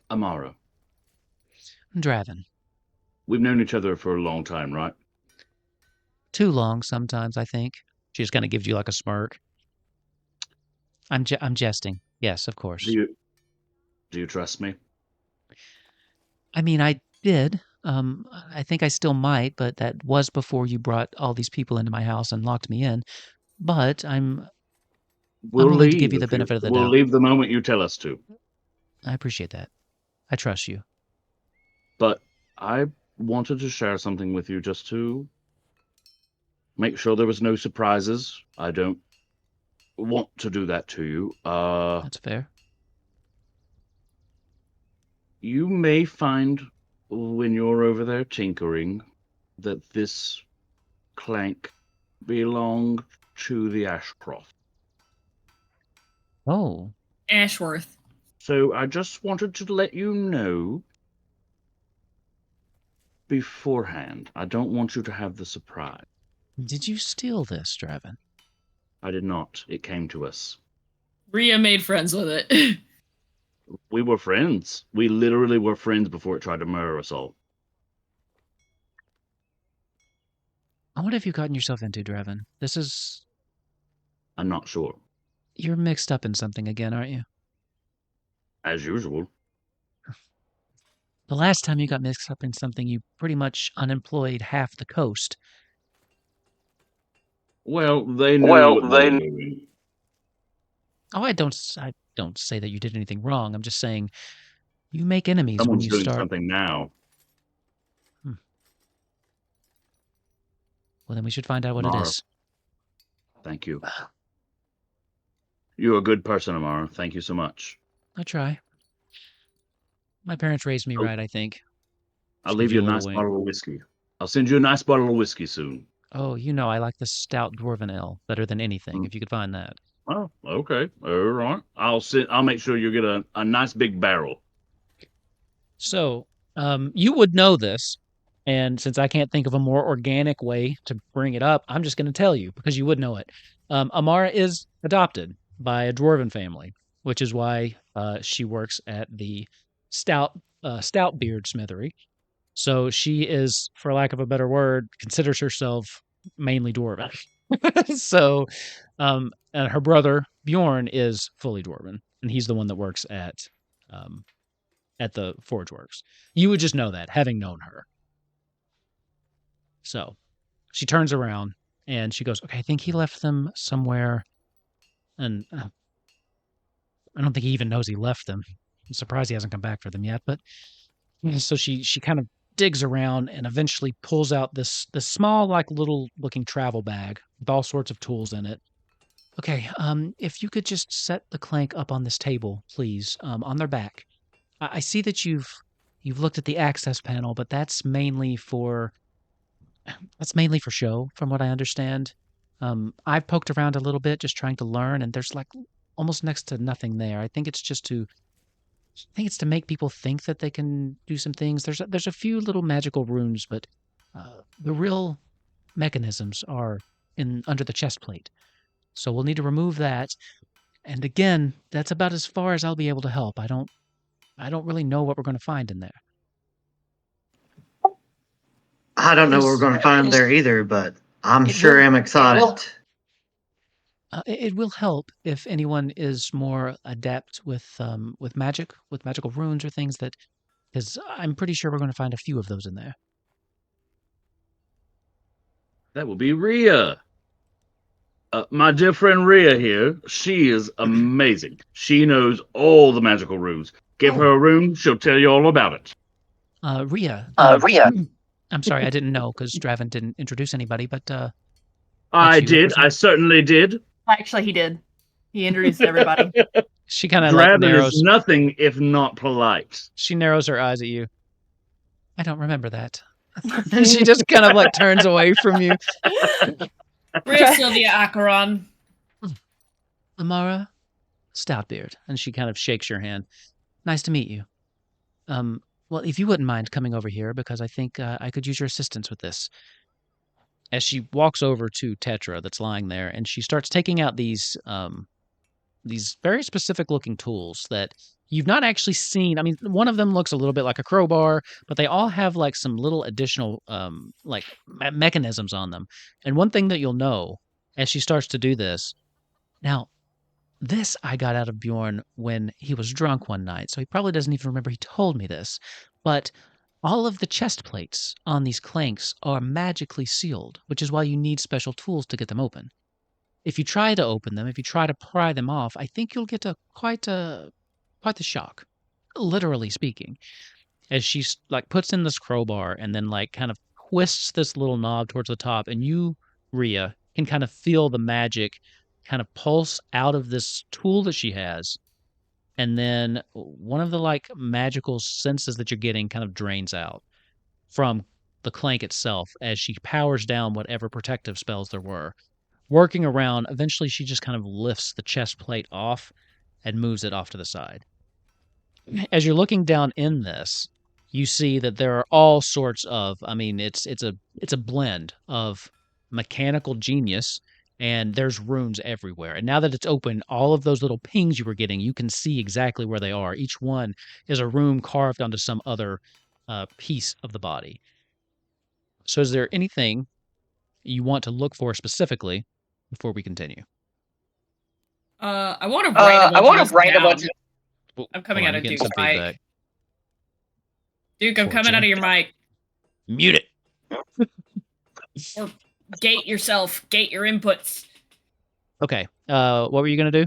Amara. Dravin. We've known each other for a long time, right? Too long sometimes, I think. She just kind of gives you like a smirk. I'm jesting. Yes, of course. Do you trust me? I mean, I did. I think I still might, but that was before you brought all these people into my house and locked me in. But I'm willing to give you the benefit of the doubt. We'll leave the moment you tell us to. I appreciate that. I trust you. But I wanted to share something with you just to make sure there was no surprises. I don't want to do that to you. That's fair. You may find when you're over there tinkering that this clank belonged to the Ashcroft. Oh. Ashworth. So I just wanted to let you know beforehand. I don't want you to have the surprise. Did you steal this, Dravin? I did not. It came to us. Rhea made friends with it. We were friends. We literally were friends before it tried to murder us all. What have you gotten yourself into, Dravin? This is... I'm not sure. You're mixed up in something again, aren't you? As usual. The last time you got mixed up in something, you pretty much unemployed half the coast. Well, they knew what they were doing. Oh, I don't say that you did anything wrong. I'm just saying you make enemies Someone's when you doing start... something now. Well, then we should find out what Amara. it is. Thank you. You're a good person, Amara. Thank you so much. I try. My parents raised me right, I think. I'll leave you a nice bottle of whiskey. I'll send you a nice bottle of whiskey soon. Oh, you know, I like the stout dwarven ale better than anything, if you could find that. Oh, okay. All right. I'll make sure you get a nice big barrel. So, you would know this, and since I can't think of a more organic way to bring it up, I'm just going to tell you, because you would know it. Amara is adopted by a dwarven family, which is why she works at the stout beard smithery. So she is, for lack of a better word, considers herself mainly dwarven. So, and her brother Bjorn is fully dwarven, and he's the one that works at the Forge Works. You would just know that, having known her. So she turns around and she goes, okay, I think he left them somewhere. And I don't think he even knows he left them. I'm surprised he hasn't come back for them yet. But so she kind of digs around and eventually pulls out this small, like little looking travel bag with all sorts of tools in it. Okay, if you could just set the clank up on this table, please, on their back. I see that you've looked at the access panel, but that's mainly for show, from what I understand. I've poked around a little bit, just trying to learn, and there's like almost next to nothing there. I think it's to make people think that they can do some things. There's a few little magical runes, but the real mechanisms are under the chest plate. So we'll need to remove that. And again, that's about as far as I'll be able to help. I don't really know what we're going to find in there. I don't know what we're going to find there either, but I'm sure I'm excited. It will help if anyone is more adept with magic, with magical runes or things because I'm pretty sure we're going to find a few of those in there. That will be Rhea. My dear friend Rhea here, she is amazing. She knows all the magical runes. Give her a rune, she'll tell you all about it. Rhea. I'm sorry, I didn't know because Dravin didn't introduce anybody, but I did. I certainly did. Actually, he did. He introduced everybody. She kind of narrows. Is nothing if not polite. She narrows her eyes at you. I don't remember that. And she just kind of turns away from you. Rhea Sylvia Acheron. Amara Stoutbeard, and she kind of shakes your hand. Nice to meet you. Well, if you wouldn't mind coming over here, because I think I could use your assistance with this. As she walks over to Tetra that's lying there, and she starts taking out these very specific looking tools that you've not actually seen. I mean, one of them looks a little bit like a crowbar, but they all have some little additional mechanisms on them. And one thing that you'll know as she starts to do this, now, this I got out of Bjorn when he was drunk one night, so he probably doesn't even remember he told me this, but all of the chest plates on these clanks are magically sealed, which is why you need special tools to get them open. If you try to open them, if you try to pry them off, I think you'll get quite the shock, literally speaking. As she puts in this crowbar and then kind of twists this little knob towards the top, and you, Rhea, can kind of feel the magic kind of pulse out of this tool that she has, and then one of the like magical senses that you're getting kind of drains out from the clank itself as she powers down whatever protective spells there were. Working around, eventually she just kind of lifts the chest plate off and moves it off to the side. As you're looking down in this, you see that there are all sorts of, I mean, it's a blend of mechanical genius, and there's runes everywhere. And now that it's open, all of those little pings you were getting, you can see exactly where they are. Each one is a rune carved onto some other piece of the body. So is there anything you want to look for specifically before we continue? I want to write a bunch of Well, I'm coming hold on, out of I'm getting Duke's some mic. feedback. Duke, I'm coming out of your mic. Mute it. Or gate yourself. Gate your inputs. Okay. What were you gonna do?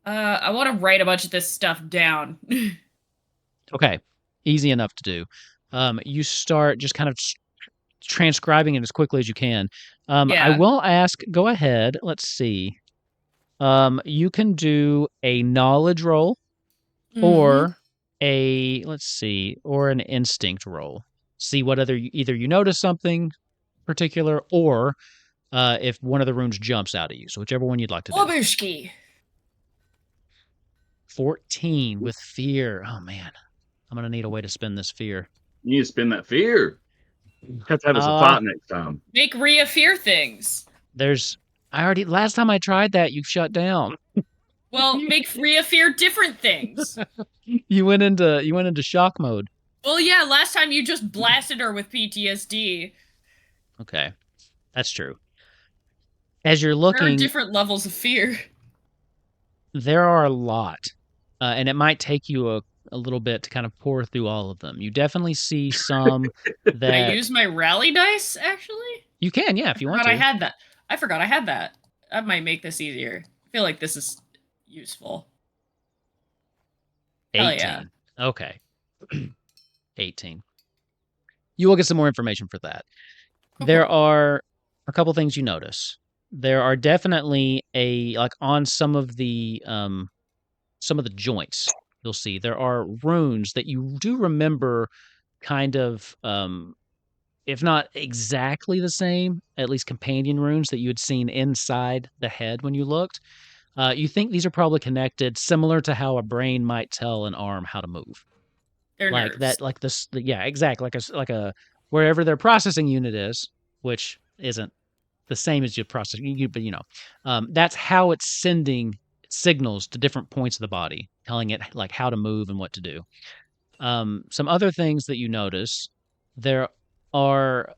I want to write a bunch of this stuff down. Okay. Easy enough to do. You start just kind of transcribing it as quickly as you can. I Yeah. will ask, go ahead. Let's see. You can do a knowledge roll or or an instinct roll. See what either you notice something particular or if one of the runes jumps out at you. So whichever one you'd like to do. BlueSky. 14 with fear. Oh man. I'm gonna need a way to spend this fear. You need to spend that fear. Have to have us a fight next time. Make Rhea fear things. Last time I tried that, you shut down. Well, make Rhea fear different things. You went into shock mode. Well, yeah, last time you just blasted her with PTSD. Okay. That's true. As you're looking, there are different levels of fear. There are a lot. And it might take you a little bit to kind of pour through all of them. You definitely see some that... Can I use my rally dice, actually? You can, yeah, if you want to. I forgot I had that. That might make this easier. I feel like this is useful. 18. Hell yeah. Okay. 18. You will get some more information for that. There are a couple things you notice. There are definitely on some of the joints, you'll see there are runes that you do remember kind of, if not exactly the same, at least companion runes that you had seen inside the head when you looked. You think these are probably connected, similar to how a brain might tell an arm how to move. They're like nerves. That, like this, yeah, exactly. Like a wherever their processing unit is, which isn't the same as your processing unit, but that's how it's sending signals to different points of the body, telling it like how to move and what to do. Some other things that you notice, there are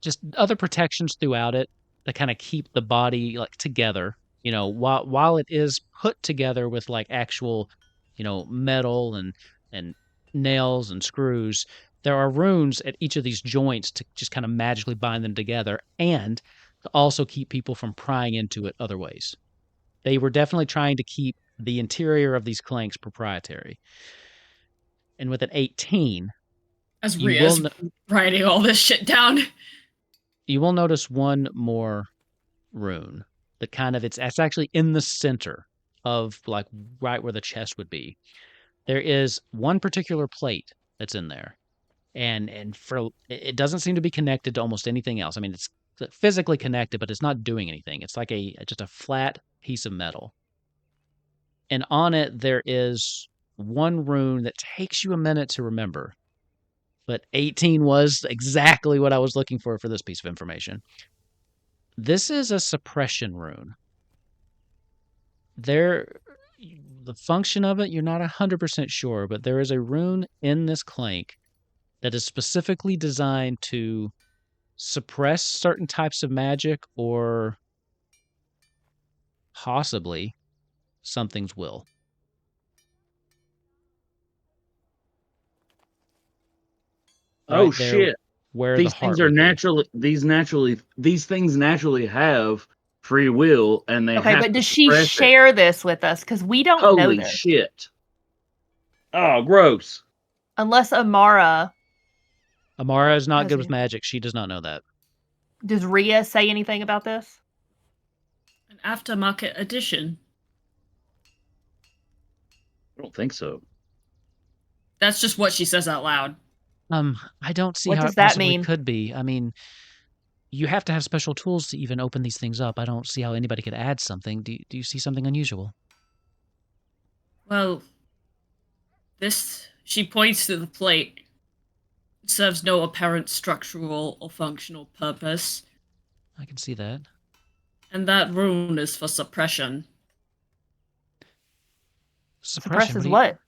just other protections throughout it that kind of keep the body like together. While it is put together with like actual, metal and nails and screws, there are runes at each of these joints to just kind of magically bind them together and to also keep people from prying into it other ways. They were definitely trying to keep the interior of these clanks proprietary. And with an 18... As Rhea's writing all this shit down. You will notice one more rune that kind of, it's actually in the center of like right where the chest would be. There is one particular plate that's in there. And it doesn't seem to be connected to almost anything else. I mean, it's physically connected, but it's not doing anything. It's like just a flat piece of metal. And on it, there is one rune that takes you a minute to remember. But 18 was exactly what I was looking for this piece of information. This is a suppression rune. The function of it, you're not 100% sure, but there is a rune in this clank that is specifically designed to suppress certain types of magic or possibly something's will. Oh shit! Where these things are naturally, these things naturally have free will, and they have but does she share this with us? Because we don't know this. Holy shit! Oh, gross! Unless Amara is not good with magic. She does not know that. Does Rhea say anything about this? An aftermarket edition. I don't think so. That's just what she says out loud. I don't see What how does it that possibly mean? could be. I mean, you have to have special tools to even open these things up. I don't see how anybody could add something. Do you see something unusual? Well, she points to the plate. It serves no apparent structural or functional purpose. I can see that. And that rune is for suppression. Suppresses what?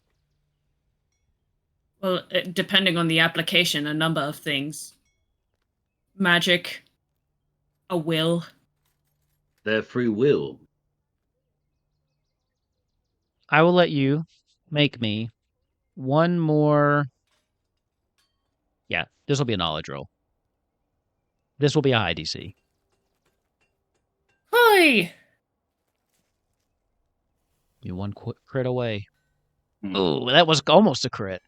Well, depending on the application, a number of things. Magic. A will. Their free will. I will let you make me one more. Yeah, this will be a knowledge roll. This will be a high DC. Hi! You one crit away. Hmm. Oh, that was almost a crit.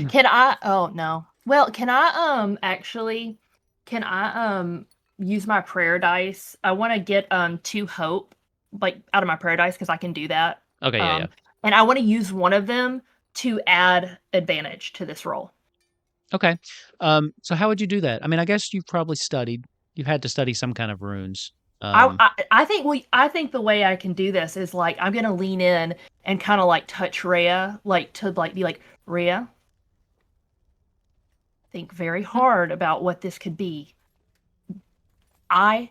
Can I? Oh no. Well, can I actually? Can I use my prayer dice? I want to get 2 hope, like out of my prayer dice, because I can do that. Okay, yeah. And I want to use one of them to add advantage to this roll. Okay. So how would you do that? I mean, I guess you've probably studied. You've had to study some kind of runes. I think the way I can do this is like I'm gonna lean in and kind of like touch Rhea, like to like be like, Rhea, think very hard about what this could be. I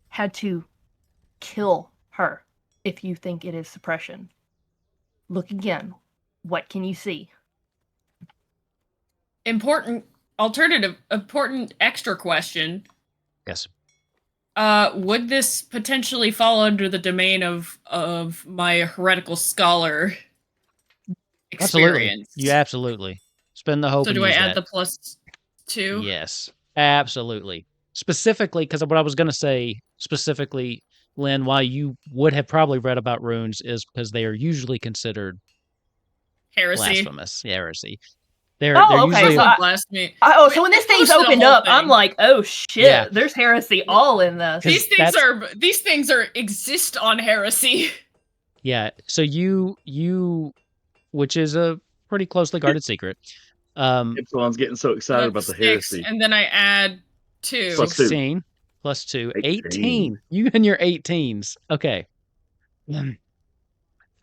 had to kill her. If you think it is suppression, look again. What can you see? Important extra question. Yes. Would this potentially fall under the domain of my heretical scholar experience? Absolutely. You absolutely. Spend the hope. So and do I use add that. the +2? Yes, absolutely. Specifically, because what I was going to say specifically, Lynn, why you would have probably read about runes is because they are usually considered Heresy. blasphemous heresy. They're okay. usually So blasphemy. So when this thing's opened up, I'm like, oh shit, Yeah. there's heresy all in this. These things exist on heresy. Yeah. So you, which is a pretty closely guarded secret. Ypsilon's getting so excited about the 6, heresy. and then I add 2. Plus 2. 16 plus 2, 18. You and your 18s. Okay. The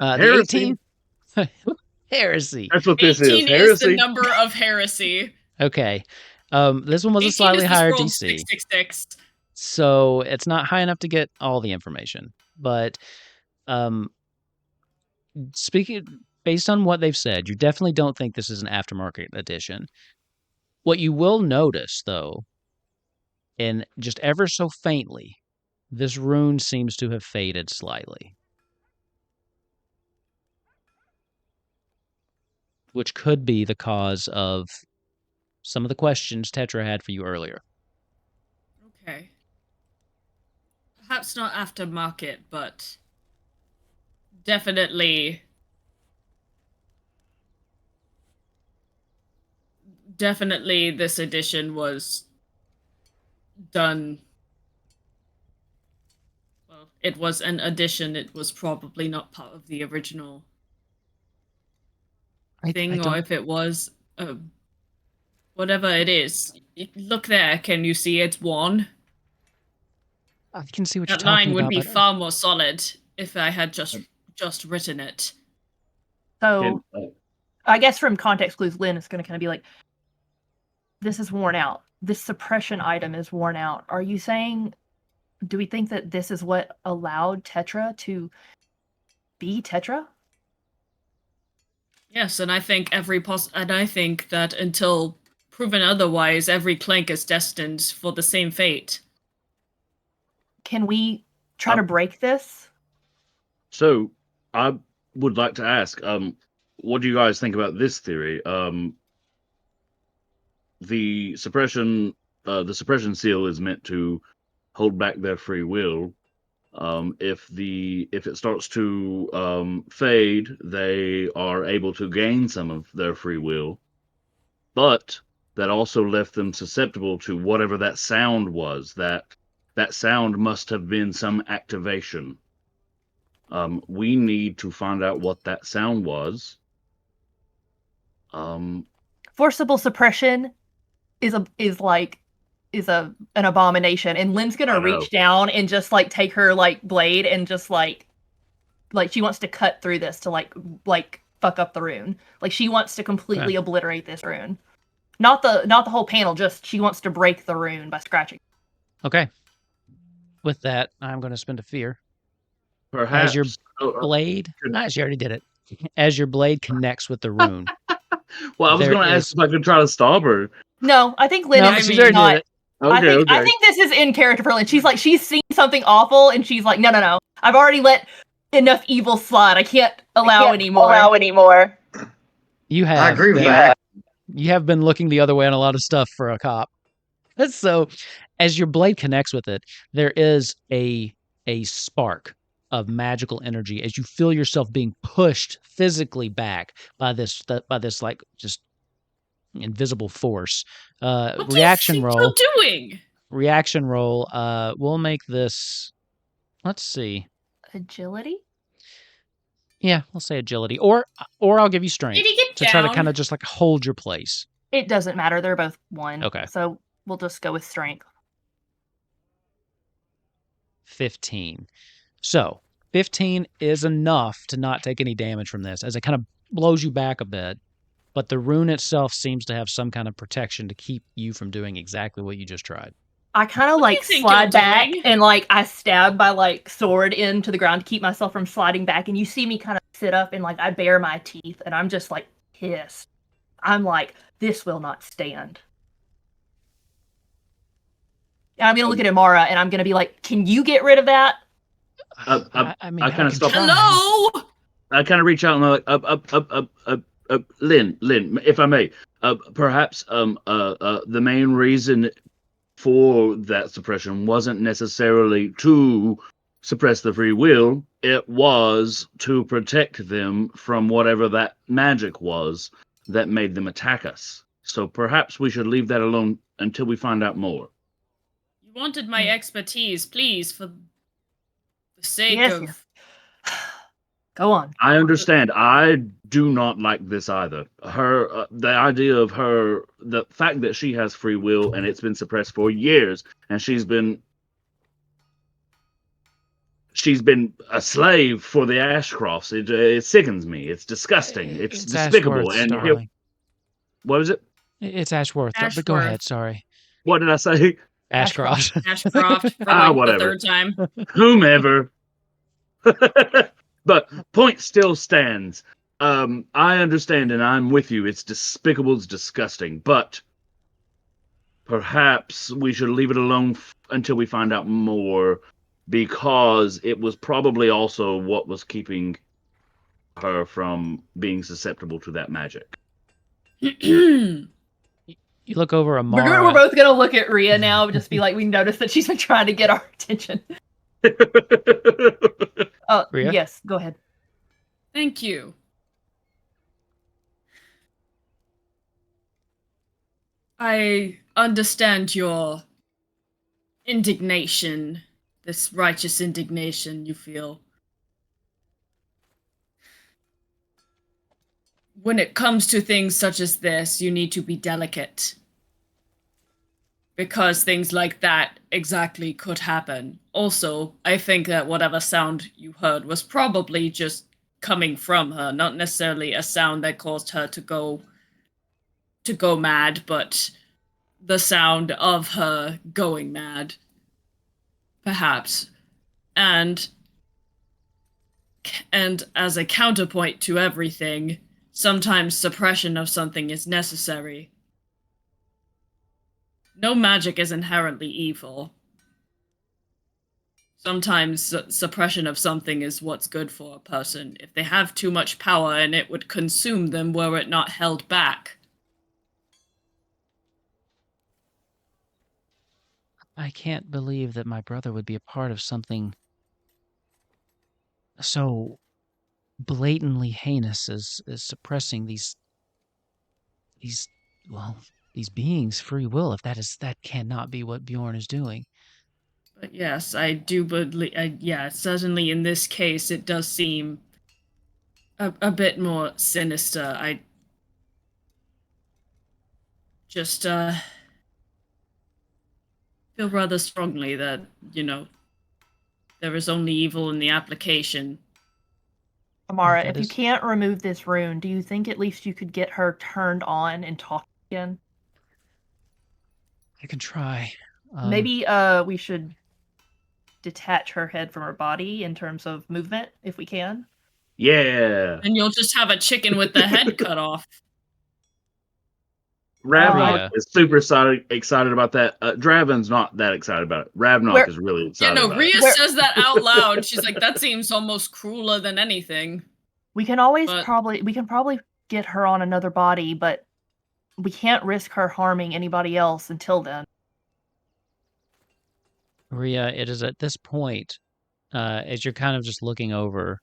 Heresy. 18 heresy. That's what this 18 is. Heresy. the number of heresy. Okay. This one was a 18 slightly is higher this roll DC. 666. So it's not high enough to get all the information. But speaking based on what they've said, you definitely don't think this is an aftermarket edition. What you will notice, though, and just ever so faintly, this rune seems to have faded slightly. Which could be the cause of some of the questions Tetra had for you earlier. Okay. Perhaps not aftermarket, but definitely this edition was done. Well, it was an addition. It was probably not part of the original thing, or if it was, whatever it is. Look there. Can you see it's worn? I can see what you're That talking line would about. be far more solid if I had just written it. So, I guess from context clues, Lynn is going to kind of be like, this is worn out. This suppression item is worn out. Are you saying, do we think that this is what allowed Tetra to be Tetra? Yes, and I think I think that until proven otherwise, every Clank is destined for the same fate. Can we try to break this? So, I would like to ask, what do you guys think about this theory? The suppression seal is meant to hold back their free will. If it starts to fade, they are able to gain some of their free will, but that also left them susceptible to whatever that sound was that That sound must have been some activation. We need to find out what that sound was. Forcible suppression is an abomination, and Lynn's gonna reach down and just like take her like blade and just like she wants to cut through this to like fuck up the rune. Like she wants to completely obliterate this rune. Not the whole panel, just she wants to break the rune by scratching. Okay. With that, I'm going to spend a fear. Perhaps as your blade. She already did it. As your blade connects with the rune. Well, I was going to ask if I could try to stop her. No, I think Lynn she's already did it. Okay, I think this is in character for Lynn. She's seen something awful, and she's like, no. I've already let enough evil slide. I can't allow anymore. You have. I agree with that. You have been looking the other way on a lot of stuff for a cop. So, as your blade connects with it, there is a spark of magical energy as you feel yourself being pushed physically back by this like just invisible force. What Reaction do you roll. think you're doing? Reaction roll. We'll make this. Let's see. Agility. Yeah, we'll say agility, or I'll give you strength to try to kind of just like hold your place. It doesn't matter. They're both 1. Okay. So we'll just go with strength. 15. So 15 is enough to not take any damage from this, as it kind of blows you back a bit. But the rune itself seems to have some kind of protection to keep you from doing exactly what you just tried. I kind of like slide back and like I stab my like sword into the ground to keep myself from sliding back. And you see me kind of sit up and like I bare my teeth and I'm just like pissed. I'm like, this will not stand. And I'm going to look at Amara and I'm going to be like, can you get rid of that? I kind of stop. Hello? I kind of reach out and I'm like, Lynn, if I may, perhaps the main reason for that suppression wasn't necessarily to suppress the free will. It was to protect them from whatever that magic was that made them attack us. So perhaps we should leave that alone until we find out more. You wanted my expertise, please, for the sake of... Yes. Go on. I understand. I do not like this either. The idea of the fact that she has free will and it's been suppressed for years, and she's been a slave for the Ashcrofts. It sickens me. It's disgusting. It's despicable. Ashworth, what is it? It's Ashworth. But go ahead. Sorry. What did I say? Ashcroft. Ashcroft for whatever. the third time. Whomever. But point still stands. I understand and I'm with you. It's despicable, it's disgusting. But perhaps we should leave it alone until we find out more, because it was probably also what was keeping her from being susceptible to that magic. You look over Amara. We're both going to look at Rhea now, just be like, we noticed that she's been trying to get our attention. Rhea? Yes, go ahead. Thank you. I understand your indignation, this righteous indignation you feel. When it comes to things such as this, you need to be delicate. Because things like that exactly could happen. Also, I think that whatever sound you heard was probably just coming from her, not necessarily a sound that caused her to go mad, but the sound of her going mad, perhaps. And as a counterpoint to everything, sometimes suppression of something is necessary. No magic is inherently evil. Sometimes suppression of something is what's good for a person. If they have too much power, and it would consume them were it not held back. I can't believe that my brother would be a part of something so blatantly heinous as suppressing these beings' free will, if that cannot be what Bjorn is doing. But yes, I do believe. Yeah, certainly in this case, it does seem a bit more sinister. I just feel rather strongly that there is only evil in the application. Amara, if you can't remove this rune, do you think at least you could get her turned on and talk again? I can try. Maybe we should detach her head from her body in terms of movement, if we can. Yeah. And you'll just have a chicken with the head cut off. Ravnock is super excited about that. Dravin's not that excited about it. Ravnock is really excited about it. Rhea says that out loud. She's like, that seems almost crueler than anything. We can probably get her on another body, but we can't risk her harming anybody else until then. Rhea, it is at this point, as you're kind of just looking over,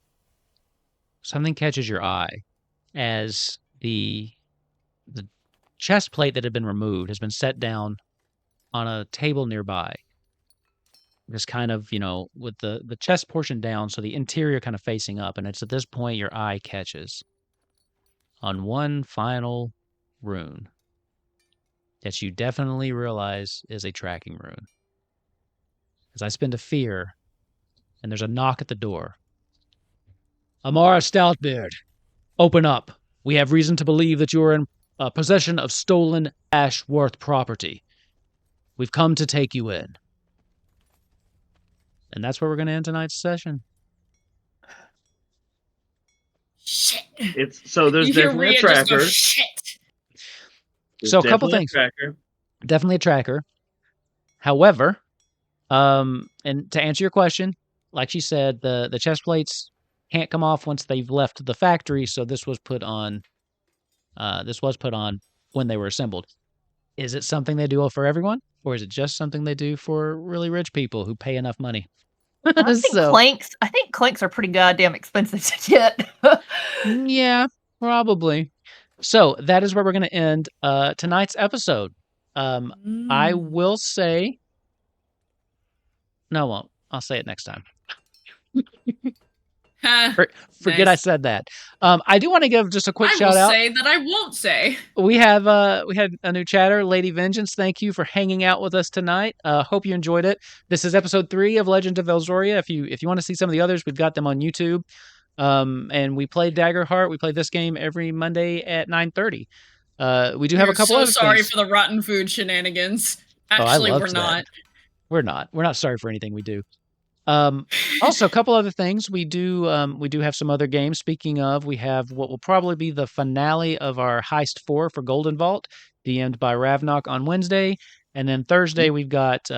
something catches your eye as the chest plate that had been removed has been set down on a table nearby. Just kind of, with the chest portion down, so the interior kind of facing up. And it's at this point your eye catches on one final rune that you definitely realize is a tracking rune. As I spend a fear, and there's a knock at the door. Amara Stoutbeard, open up. We have reason to believe that you are in possession of stolen Ashworth property. We've come to take you in. And that's where we're going to end tonight's session. Shit. There's definitely a tracker. Shit. So a couple things. Definitely a tracker. However, and to answer your question, like she said, the chest plates can't come off once they've left the factory, so this was put on when they were assembled. Is it something they do for everyone, or is it just something they do for really rich people who pay enough money? I think Clanks are pretty goddamn expensive to get. Yeah, probably. So that is where we're going to end tonight's episode. I will say... No, I won't. I'll say it next time. Forget I said that. I do want to give just a quick shout out. I will say that I won't say. We had a new chatter, Lady Vengeance. Thank you for hanging out with us tonight. Hope you enjoyed it. This is episode 3 of Legend of Elzorya. If you want to see some of the others, we've got them on YouTube. And we played Daggerheart. We play this game every Monday at 9:30. We do have a couple other things. Sorry for the rotten food shenanigans. Actually, we're not. That. We're not sorry for anything we do. Also, a couple other things. We do have some other games. Speaking of, we have what will probably be the finale of our Heist 4 for Golden Vault, DM'd by Ravnock on Wednesday. And then Thursday, we've got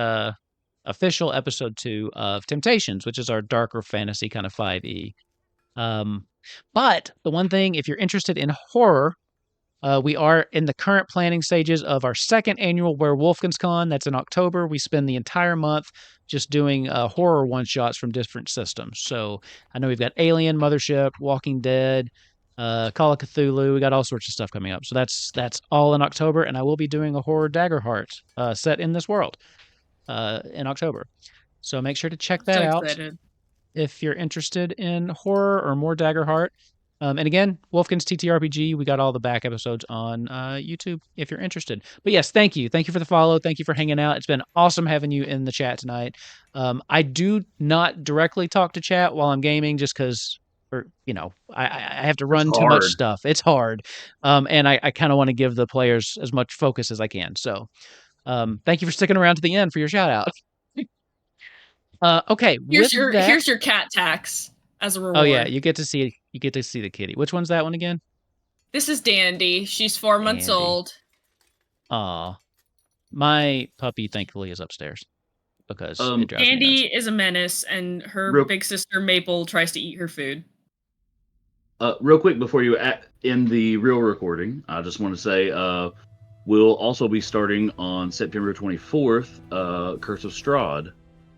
official episode 2 of Temptations, which is our darker fantasy kind of 5e. But the one thing, if you're interested in horror, we are in the current planning stages of our second annual Werewolfenscon. That's in October. We spend the entire month just doing horror one-shots from different systems. So I know we've got Alien, Mothership, Walking Dead, Call of Cthulhu. We got all sorts of stuff coming up. So that's all in October, and I will be doing a horror Daggerheart set in this world in October. So make sure to check that out if you're interested in horror or more Daggerheart. And again, Wolfkin's TTRPG, we got all the back episodes on YouTube if you're interested. But yes, thank you. Thank you for the follow. Thank you for hanging out. It's been awesome having you in the chat tonight. I do not directly talk to chat while I'm gaming just because, I have to run too much stuff. It's hard. And I kind of want to give the players as much focus as I can. So thank you for sticking around to the end for your shout out. Okay. Here's your cat tax as a reward. Oh yeah, you get to see the kitty. Which one's that one again? This is Dandy. She's 4 months old. Aw. My puppy thankfully is upstairs because it drives Dandy me nuts. is a menace, and her big sister Maple tries to eat her food. Real quick before you end the real recording, I just want to say we'll also be starting on September 24th, Curse of Strahd.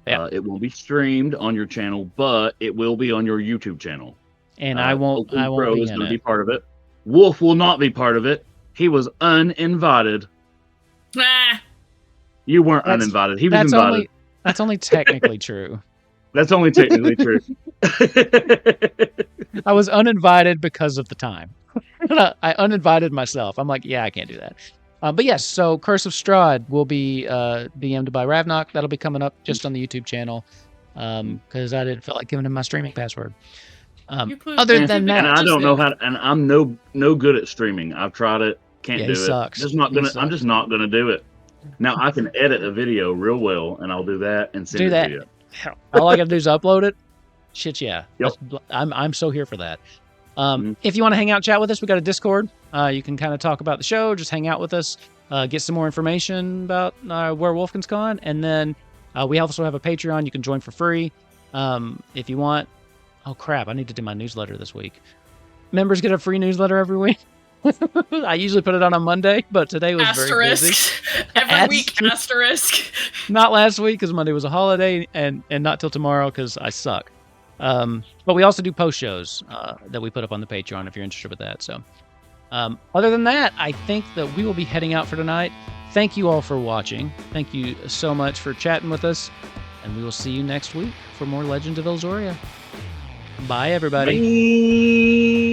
Yeah. It won't be streamed on your channel, but it will be on your YouTube channel. And I won't be going to be part of it. Wolf will not be part of it. He was uninvited. Ah. You weren't uninvited. He was invited. That's only technically true. That's only technically true. I was uninvited because of the time. I uninvited myself. I'm like, yeah, I can't do that. But yes, so Curse of Strahd will be DM'd by Ravnok. That'll be coming up just on the YouTube channel because I didn't feel like giving him my streaming password. Other than that, and I don't know how. And I'm no good at streaming. I've tried it. Can't do it. Sucks. I'm just not gonna do it. Now I can edit a video real well, and I'll do that and send it to you. All I gotta do is upload it. Shit, yeah. Yep. I'm so here for that. If you want to hang out and chat with us, we got a Discord. You can kind of talk about the show, just hang out with us, get some more information about where Wolfkin's gone, and then we also have a Patreon you can join for free if you want. Oh crap! I need to do my newsletter this week. Members get a free newsletter every week. I usually put it on Monday, but today was very busy. Every week, asterisk. Not last week because Monday was a holiday, and not till tomorrow because I suck. But we also do post shows that we put up on the Patreon if you're interested with that. So, other than that, I think that we will be heading out for tonight. Thank you all for watching. Thank you so much for chatting with us, and we will see you next week for more Legends of Elzorya. Bye, everybody. Bye.